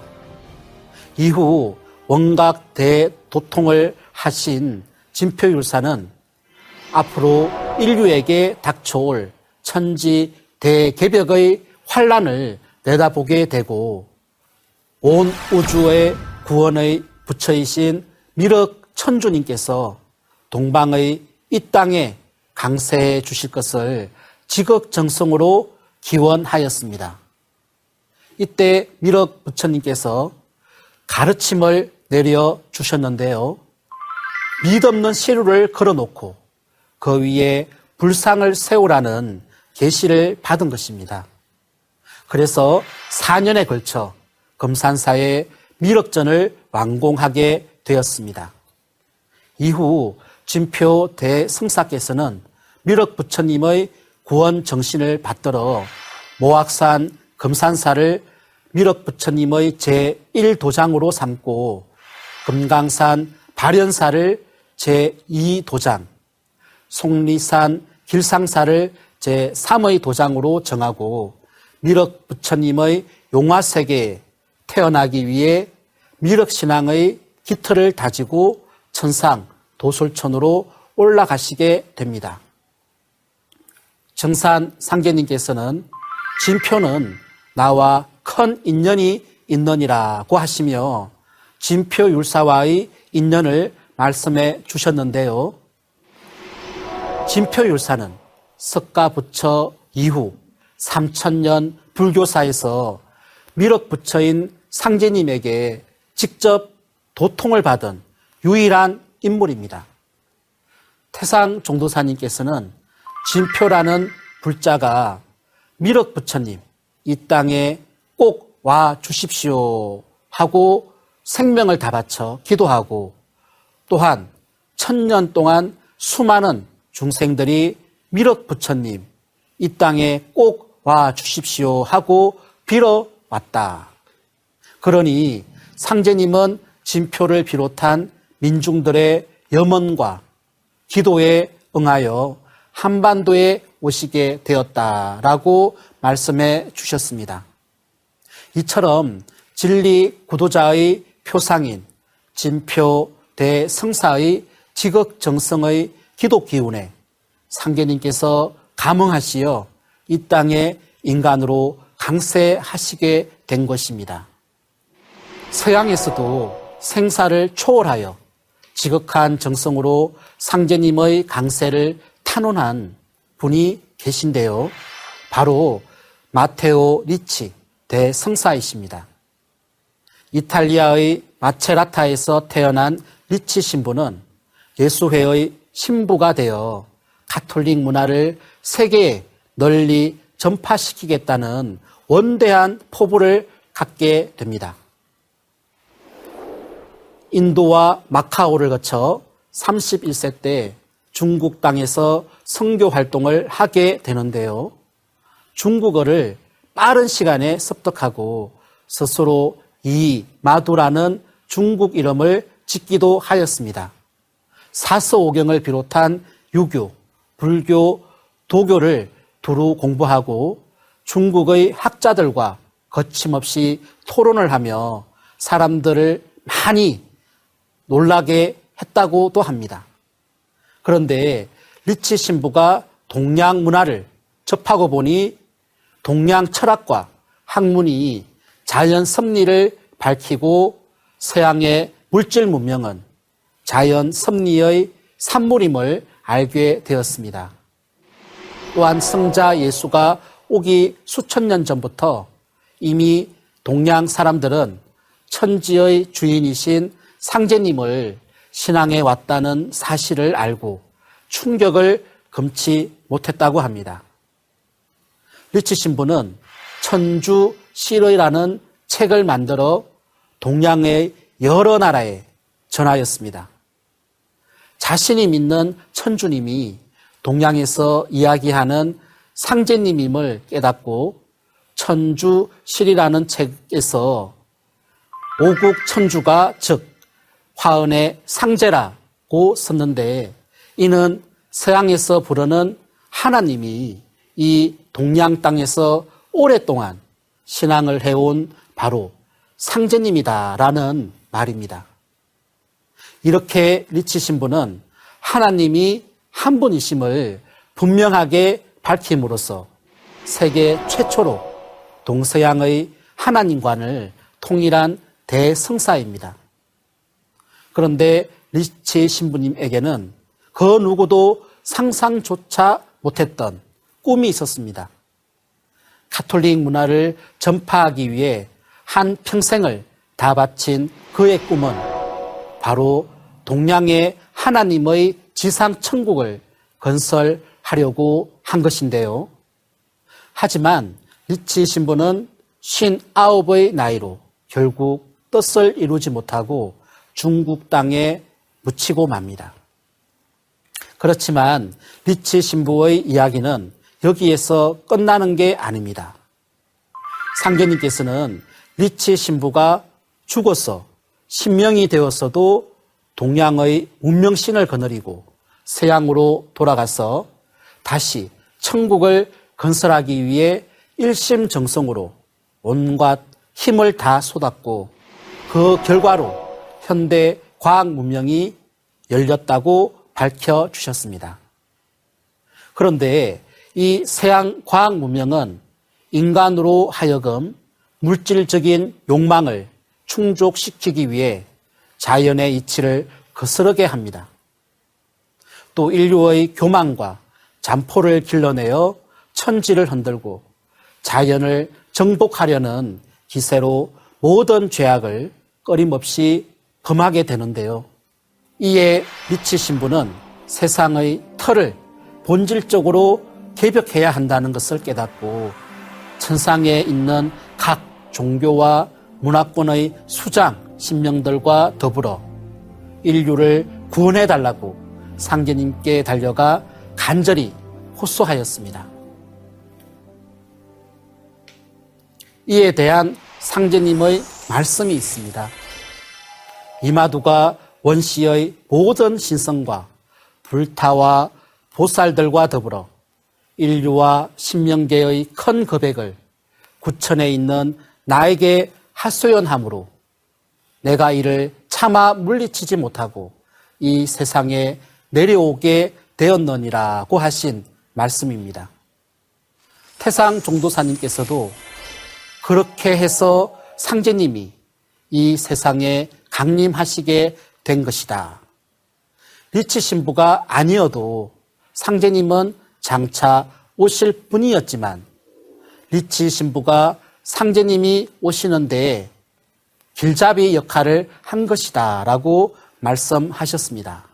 이후 원각 대도통을 하신 진표율사는 앞으로 인류에게 닥쳐올 천지 대개벽의 환란을 내다보게 되고 온 우주의 구원의 부처이신 미륵 천주님께서 동방의 이 땅에 강세해 주실 것을 지극정성으로 기원하였습니다. 이때 미륵 부처님께서 가르침을 내려주셨는데요. 믿없는 시루를 걸어놓고 그 위에 불상을 세우라는 계시를 받은 것입니다. 그래서 4년에 걸쳐 금산사에 미륵전을 완공하게 되었습니다. 이후 진표 대성사께서는 미륵 부처님의 구원 정신을 받들어 모악산 금산사를 미륵 부처님의 제1도장으로 삼고 금강산 발현사를 제2도장, 속리산 길상사를 제3의 도장으로 정하고 미륵 부처님의 용화세계에 태어나기 위해 미륵신앙의 기틀을 다지고 천상 도솔천으로 올라가시게 됩니다. 정산 상제님께서는 진표는 나와 큰 인연이 있느니라고 하시며 진표율사와의 인연을 말씀해 주셨는데요. 진표율사는 석가부처 이후 3000년 불교사에서 미륵부처인 상제님에게 직접 도통을 받은 유일한 인물입니다. 태상종도사님께서는 진표라는 불자가 미륵부처님 이 땅에 꼭 와 주십시오 하고 생명을 다 바쳐 기도하고 또한 1000년 동안 수많은 중생들이 미륵부처님 이 땅에 꼭 와 주십시오 하고 빌어왔다. 그러니 상제님은 진표를 비롯한 민중들의 염원과 기도에 응하여 한반도에 오시게 되었다라고 말씀해 주셨습니다. 이처럼 진리 구도자의 표상인 진표 대성사의 지극정성의 기도 기운에 상제님께서 감응하시어 이 땅에 인간으로 강세하시게 된 것입니다. 서양에서도 생사를 초월하여 지극한 정성으로 상제님의 강세를 탄원한 분이 계신데요. 바로 마테오 리치 대성사이십니다. 이탈리아의 마체라타에서 태어난 리치 신부는 예수회의 신부가 되어 가톨릭 문화를 세계에 널리 전파시키겠다는 원대한 포부를 갖게 됩니다. 인도와 마카오를 거쳐 31세 때 중국 땅에서 선교 활동을 하게 되는데요. 중국어를 빠른 시간에 습득하고 스스로 이마두라는 중국 이름을 짓기도 하였습니다. 사서오경을 비롯한 유교, 불교, 도교를 두루 공부하고 중국의 학자들과 거침없이 토론을 하며 사람들을 많이 놀라게 했다고도 합니다. 그런데 리치 신부가 동양 문화를 접하고 보니 동양 철학과 학문이 자연 섭리를 밝히고 서양의 물질 문명은 자연 섭리의 산물임을 알게 되었습니다. 또한 성자 예수가 오기 수천 년 전부터 이미 동양 사람들은 천지의 주인이신 상제님을 신앙해 왔다는 사실을 알고 충격을 금치 못했다고 합니다. 리치 신부는 천주 실의라는 책을 만들어 동양의 여러 나라에 전하였습니다. 자신이 믿는 천주님이 동양에서 이야기하는 상제님임을 깨닫고 천주실이라는 책에서 오국 천주가 즉 화은의 상제라고 썼는데 이는 서양에서 부르는 하나님이 이 동양 땅에서 오랫동안 신앙을 해온 바로 상제님이다라는 말입니다. 이렇게 리치 신부는 하나님이 한 분이심을 분명하게 밝힘으로써 세계 최초로 동서양의 하나님관을 통일한 대성사입니다. 그런데 리치 신부님에게는 그 누구도 상상조차 못했던 꿈이 있었습니다. 가톨릭 문화를 전파하기 위해 한 평생을 다 바친 그의 꿈은 바로 동양의 하나님의 지상천국을 건설하려고 한 것인데요. 하지만 리치 신부는 59의 나이로 결국 뜻을 이루지 못하고 중국 땅에 묻히고 맙니다. 그렇지만 리치 신부의 이야기는 여기에서 끝나는 게 아닙니다. 상제님께서는 리치 신부가 죽어서 신명이 되었어도 동양의 문명신을 거느리고 서양으로 돌아가서 다시 천국을 건설하기 위해 일심정성으로 온갖 힘을 다 쏟았고 그 결과로 현대 과학 문명이 열렸다고 밝혀주셨습니다. 그런데 이 서양 과학 문명은 인간으로 하여금 물질적인 욕망을 충족시키기 위해 자연의 이치를 거스르게 합니다. 또 인류의 교만과 잠포를 길러내어 천지를 흔들고 자연을 정복하려는 기세로 모든 죄악을 끊임없이 범하게 되는데요. 이에 리치 신부는 세상의 틀을 본질적으로 개벽해야 한다는 것을 깨닫고 천상에 있는 각 종교와 문화권의 수장, 신명들과 더불어 인류를 구원해달라고 상제님께 달려가 간절히 호소하였습니다. 이에 대한 상제님의 말씀이 있습니다. 이마두가 원시의 모든 신성과 불타와 보살들과 더불어 인류와 신명계의 큰 거백을 구천에 있는 나에게 하소연함으로 내가 이를 차마 물리치지 못하고 이 세상에 내려오게 되었느니라고 하신 말씀입니다. 태상 종도사님께서도 그렇게 해서 상제님이 이 세상에 강림하시게 된 것이다. 리치 신부가 아니어도 상제님은 장차 오실 뿐이었지만 리치 신부가 상제님이 오시는데 길잡이 역할을 한 것이다 라고 말씀하셨습니다.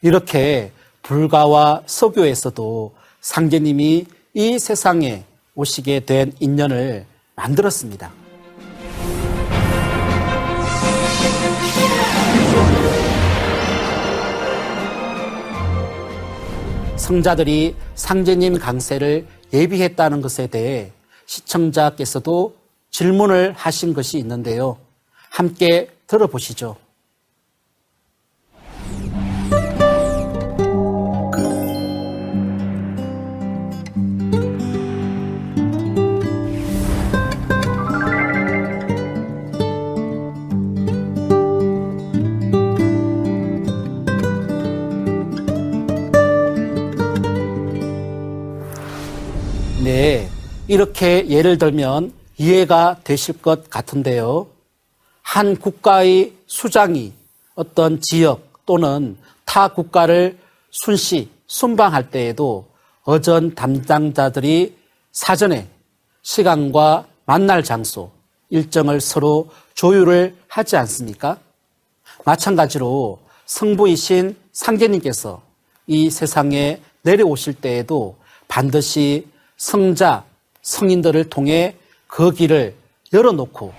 이렇게 불가와 서교에서도 상제님이 이 세상에 오시게 된 인연을 만들었습니다. 성자들이 상제님 강세를 예비했다는 것에 대해 시청자께서도 질문을 하신 것이 있는데요. 함께 들어보시죠. 네, 이렇게 예를 들면 이해가 되실 것 같은데요. 한 국가의 수장이 어떤 지역 또는 타 국가를 순방할 때에도 어전 담당자들이 사전에 시간과 만날 장소, 일정을 서로 조율을 하지 않습니까? 마찬가지로 성부이신 상제님께서 이 세상에 내려오실 때에도 반드시 성자, 성인들을 통해 그 길을 열어놓고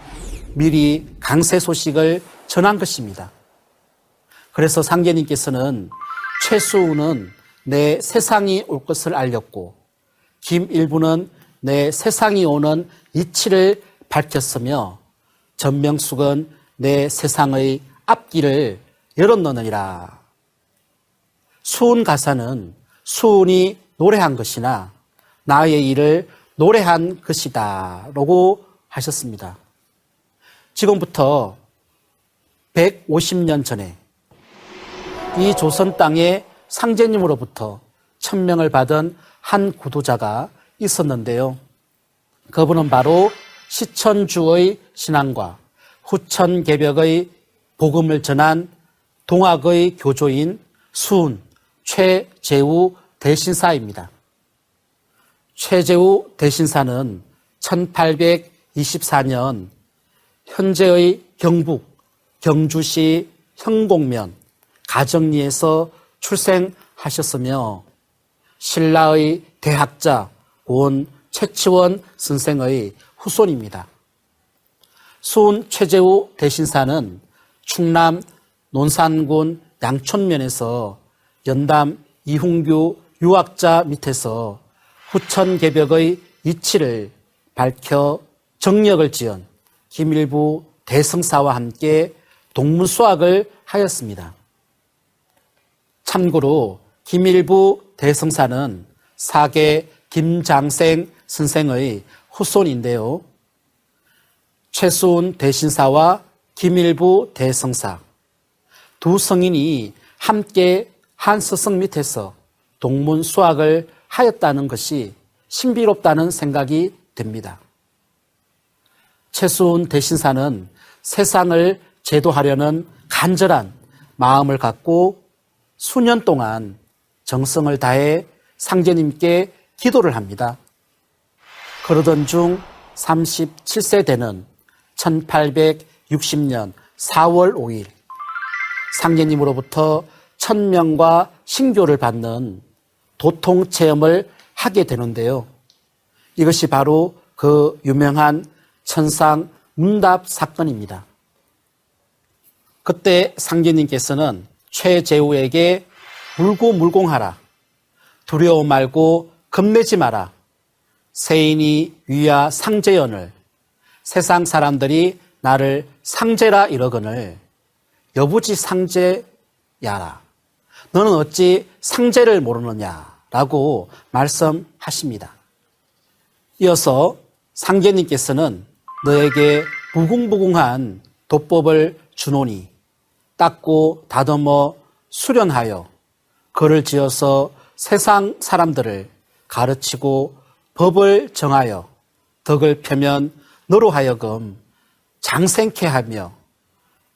미리 강세 소식을 전한 것입니다. 그래서 상제님께서는 최수우는 내 세상이 올 것을 알렸고 김일부는 내 세상이 오는 이치를 밝혔으며 전명숙은 내 세상의 앞길을 열어놓으리라. 수은 가사는 수은이 노래한 것이나 나의 일을 노래한 것이다 라고 하셨습니다. 지금부터 150년 전에 이 조선 땅에 상제님으로부터 천명을 받은 한 구도자가 있었는데요. 그분은 바로 시천주의 신앙과 후천개벽의 복음을 전한 동학의 교조인 수은 최재우 대신사입니다. 최재우 대신사는 1824년 현재의 경북 경주시 형곡면 가정리에서 출생하셨으며 신라의 대학자 고은 최치원 선생의 후손입니다. 수은 최재우 대신사는 충남 논산군 양촌면에서 연담 이훈규 유학자 밑에서 후천개벽의 이치를 밝혀 정력을 지은 김일부 대성사와 함께 동문수학을 하였습니다. 참고로 김일부 대성사는 사계 김장생 선생의 후손인데요. 최수은 대신사와 김일부 대성사 두 성인이 함께 한 스승 밑에서 동문 수학을 하였다는 것이 신비롭다는 생각이 듭니다. 최수은 대신사는 세상을 제도하려는 간절한 마음을 갖고 수년 동안 정성을 다해 상제님께 기도를 합니다. 그러던 중 37세 되는 1860년 4월 5일 상제님으로부터 천명과 신교를 받는 도통체험을 하게 되는데요. 이것이 바로 그 유명한 천상 문답 사건입니다. 그때 상제님께서는 최재우에게 물고물공하라. 두려워 말고 겁내지 마라. 세인이 위야 상제연을 세상 사람들이 나를 상제라 이러거늘 여부지 상제야라. 너는 어찌 상제를 모르느냐라고 말씀하십니다. 이어서 상제님께서는 너에게 무궁무궁한 도법을 주노니 닦고 다듬어 수련하여 글을 지어서 세상 사람들을 가르치고 법을 정하여 덕을 펴면 너로 하여금 장생케 하며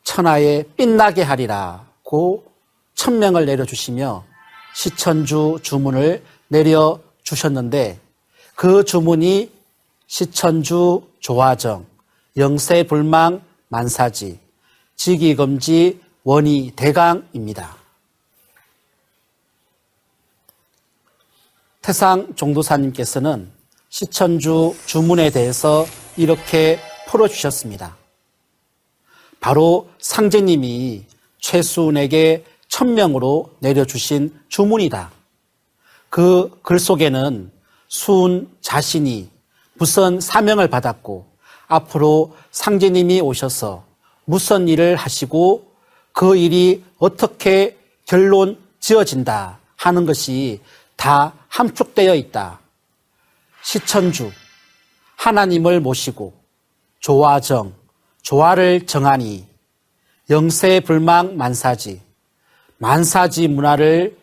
천하에 빛나게 하리라고 천명을 내려주시며 시천주 주문을 내려주셨는데 그 주문이 시천주 조화정, 영세불망 만사지, 직이금지 원이 대강입니다. 태상 종도사님께서는 시천주 주문에 대해서 이렇게 풀어주셨습니다. 바로 상제님이 최수은에게 천명으로 내려주신 주문이다. 그 글 속에는 수은 자신이 무슨 사명을 받았고 앞으로 상제님이 오셔서 무슨 일을 하시고 그 일이 어떻게 결론 지어진다 하는 것이 다 함축되어 있다. 시천주, 하나님을 모시고 조화정, 조화를 정하니 영세불망 만사지, 만사지 문화를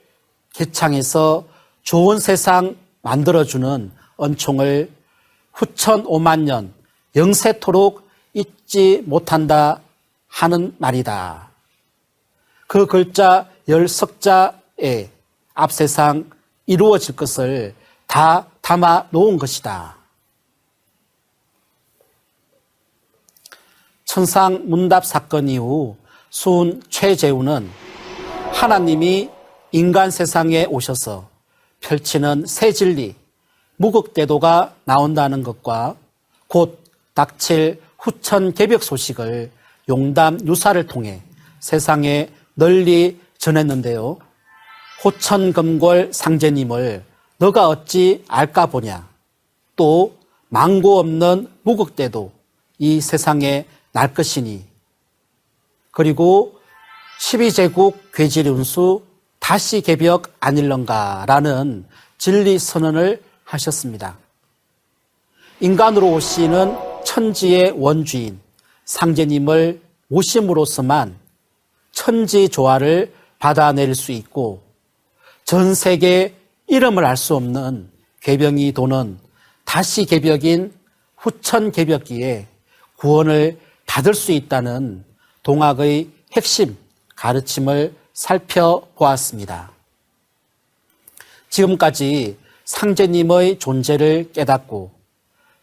개창해서 좋은 세상 만들어주는 은총을 후천 5만 년 영세토록 잊지 못한다 하는 말이다. 그 글자 10석자에 앞세상 이루어질 것을 다 담아 놓은 것이다. 천상 문답 사건 이후 수은 최재우는 하나님이 인간 세상에 오셔서 펼치는 새 진리, 무극대도가 나온다는 것과 곧 닥칠 후천 개벽 소식을 용담 유사를 통해 세상에 널리 전했는데요. 호천금골 상제님을 너가 어찌 알까 보냐. 또 망고 없는 무극대도 이 세상에 날 것이니. 그리고 12제국 괴질운수 다시 개벽 아닐런가라는 진리 선언을 하셨습니다. 인간으로 오시는 천지의 원주인 상제님을 모심으로서만 천지 조화를 받아낼 수 있고 전 세계 이름을 알 수 없는 괴병이 도는 다시 개벽인 후천 개벽기에 구원을 받을 수 있다는 동학의 핵심 가르침을 살펴보았습니다. 지금까지 상제님의 존재를 깨닫고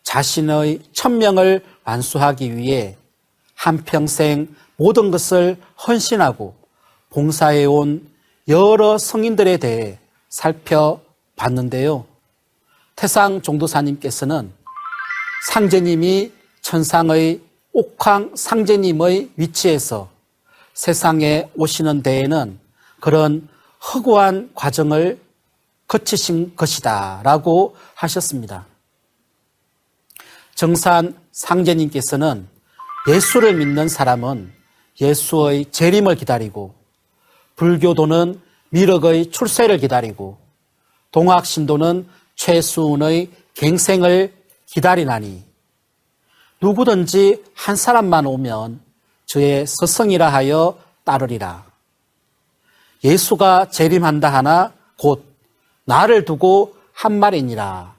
자신의 천명을 완수하기 위해 한평생 모든 것을 헌신하고 봉사해온 여러 성인들에 대해 살펴봤는데요. 태상 종도사님께서는 상제님이 천상의 옥황 상제님의 위치에서 세상에 오시는 데에는 그런 허구한 과정을 거치신 것이다 라고 하셨습니다. 정산 상제님께서는 예수를 믿는 사람은 예수의 재림을 기다리고, 불교도는 미륵의 출세를 기다리고, 동학신도는 최수훈의 갱생을 기다리나니 누구든지 한 사람만 오면 저의 스승이라 하여 따르리라. 예수가 재림한다 하나 곧 나를 두고 한 말이니라.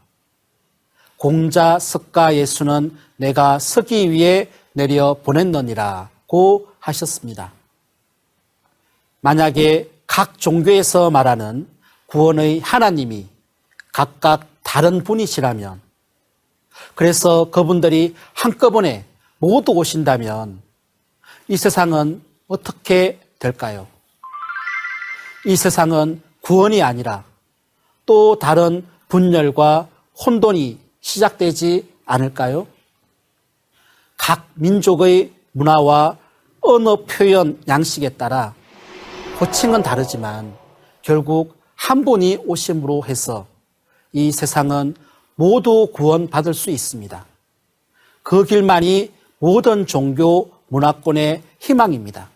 공자 석가 예수는 내가 서기 위해 내려 보냈느니라고 하셨습니다. 만약에 각 종교에서 말하는 구원의 하나님이 각각 다른 분이시라면, 그래서 그분들이 한꺼번에 모두 오신다면 이 세상은 어떻게 될까요? 이 세상은 구원이 아니라 또 다른 분열과 혼돈이 시작되지 않을까요? 각 민족의 문화와 언어 표현 양식에 따라 호칭은 다르지만 결국 한 분이 오심으로 해서 이 세상은 모두 구원받을 수 있습니다. 그 길만이 모든 종교 문화권의 희망입니다.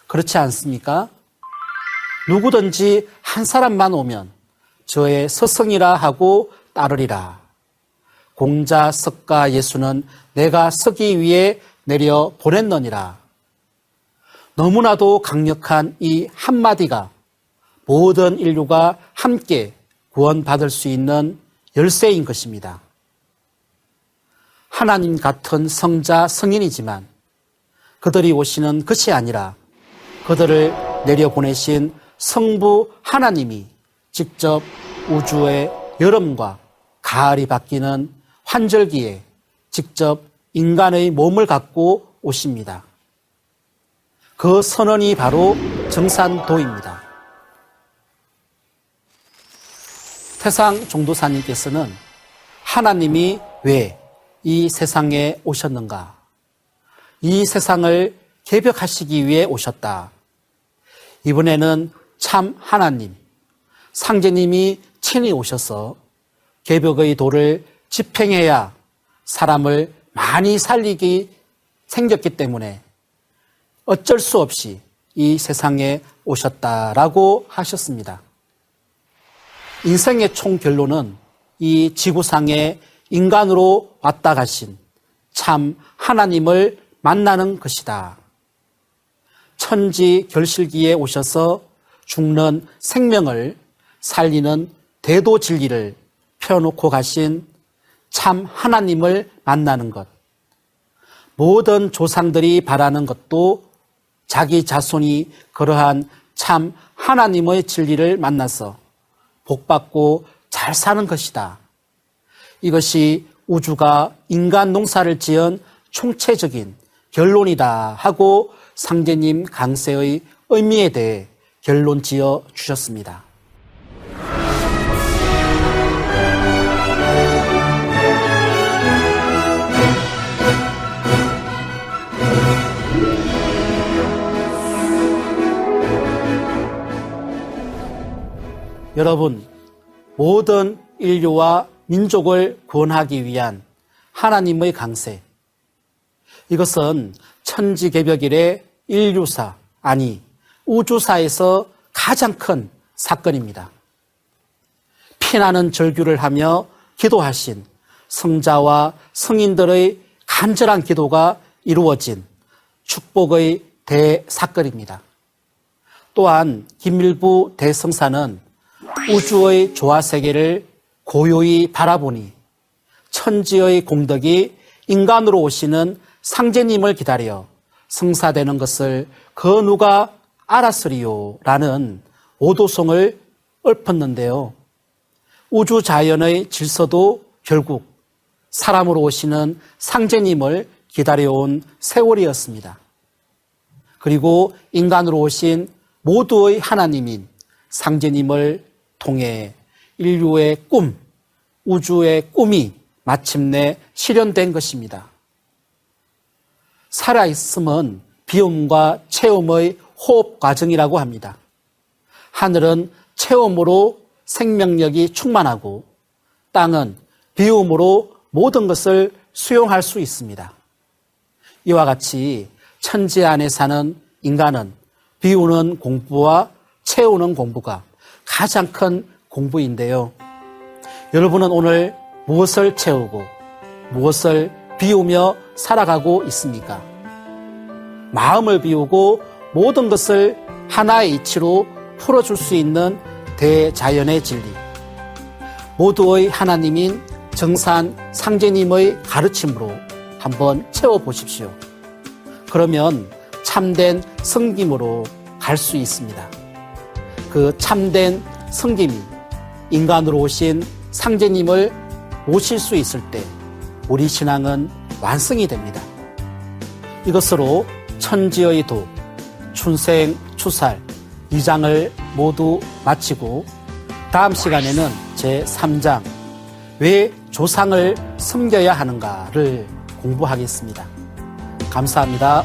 그렇지 않습니까? 누구든지 한 사람만 오면 저의 스승이라 하고 따르리라. 공자 석가 예수는 내가 서기 위해 내려 보냈느니라. 너무나도 강력한 이 한마디가 모든 인류가 함께 구원받을 수 있는 열쇠인 것입니다. 하나님 같은 성자 성인이지만 그들이 오시는 것이 아니라 그들을 내려보내신 성부 하나님이 직접 우주의 여름과 가을이 바뀌는 환절기에 직접 인간의 몸을 갖고 오십니다. 그 선언이 바로 정산도입니다. 태상 종도사님께서는 하나님이 왜 이 세상에 오셨는가? 이 세상을 개벽하시기 위해 오셨다. 이번에는 참 하나님, 상제님이 친히 오셔서 개벽의 도를 집행해야 사람을 많이 살리기 생겼기 때문에 어쩔 수 없이 이 세상에 오셨다라고 하셨습니다. 인생의 총 결론은 이 지구상에 인간으로 왔다 가신 참 하나님을 만나는 것이다. 천지 결실기에 오셔서 죽는 생명을 살리는 대도 진리를 펴놓고 가신 참 하나님을 만나는 것. 모든 조상들이 바라는 것도 자기 자손이 그러한 참 하나님의 진리를 만나서 복받고 잘 사는 것이다. 이것이 우주가 인간 농사를 지은 총체적인 결론이다 하고 상제님 강세의 의미에 대해 결론 지어 주셨습니다. 여러분, 모든 인류와 민족을 구원하기 위한 하나님의 강세, 이것은 천지개벽 이래 인류사, 아니 우주사에서 가장 큰 사건입니다. 피나는 절규를 하며 기도하신 성자와 성인들의 간절한 기도가 이루어진 축복의 대사건입니다. 또한 김일부 대성사는 우주의 조화세계를 고요히 바라보니 천지의 공덕이 인간으로 오시는 상제님을 기다려 성사되는 것을 그 누가 알았으리요 라는 오도송을 읊었는데요. 우주 자연의 질서도 결국 사람으로 오시는 상제님을 기다려온 세월이었습니다. 그리고 인간으로 오신 모두의 하나님인 상제님을 통해 인류의 꿈, 우주의 꿈이 마침내 실현된 것입니다. 살아있음은 비움과 체험의 호흡 과정이라고 합니다. 하늘은 체험으로 생명력이 충만하고 땅은 비움으로 모든 것을 수용할 수 있습니다. 이와 같이 천지 안에 사는 인간은 비우는 공부와 채우는 공부가 가장 큰 공부인데요. 여러분은 오늘 무엇을 채우고 무엇을 비우며 살아가고 있습니까? 마음을 비우고 모든 것을 하나의 이치로 풀어줄 수 있는 대자연의 진리, 모두의 하나님인 정산 상제님의 가르침으로 한번 채워보십시오. 그러면 참된 섬김으로 갈 수 있습니다. 그 참된 섬김이 인간으로 오신 상제님을 모실 수 있을 때 우리 신앙은 완성이 됩니다. 이것으로 천지의 도, 춘생, 추살 2장을 모두 마치고 다음 시간에는 제3장 왜 조상을 섬겨야 하는가를 공부하겠습니다. 감사합니다.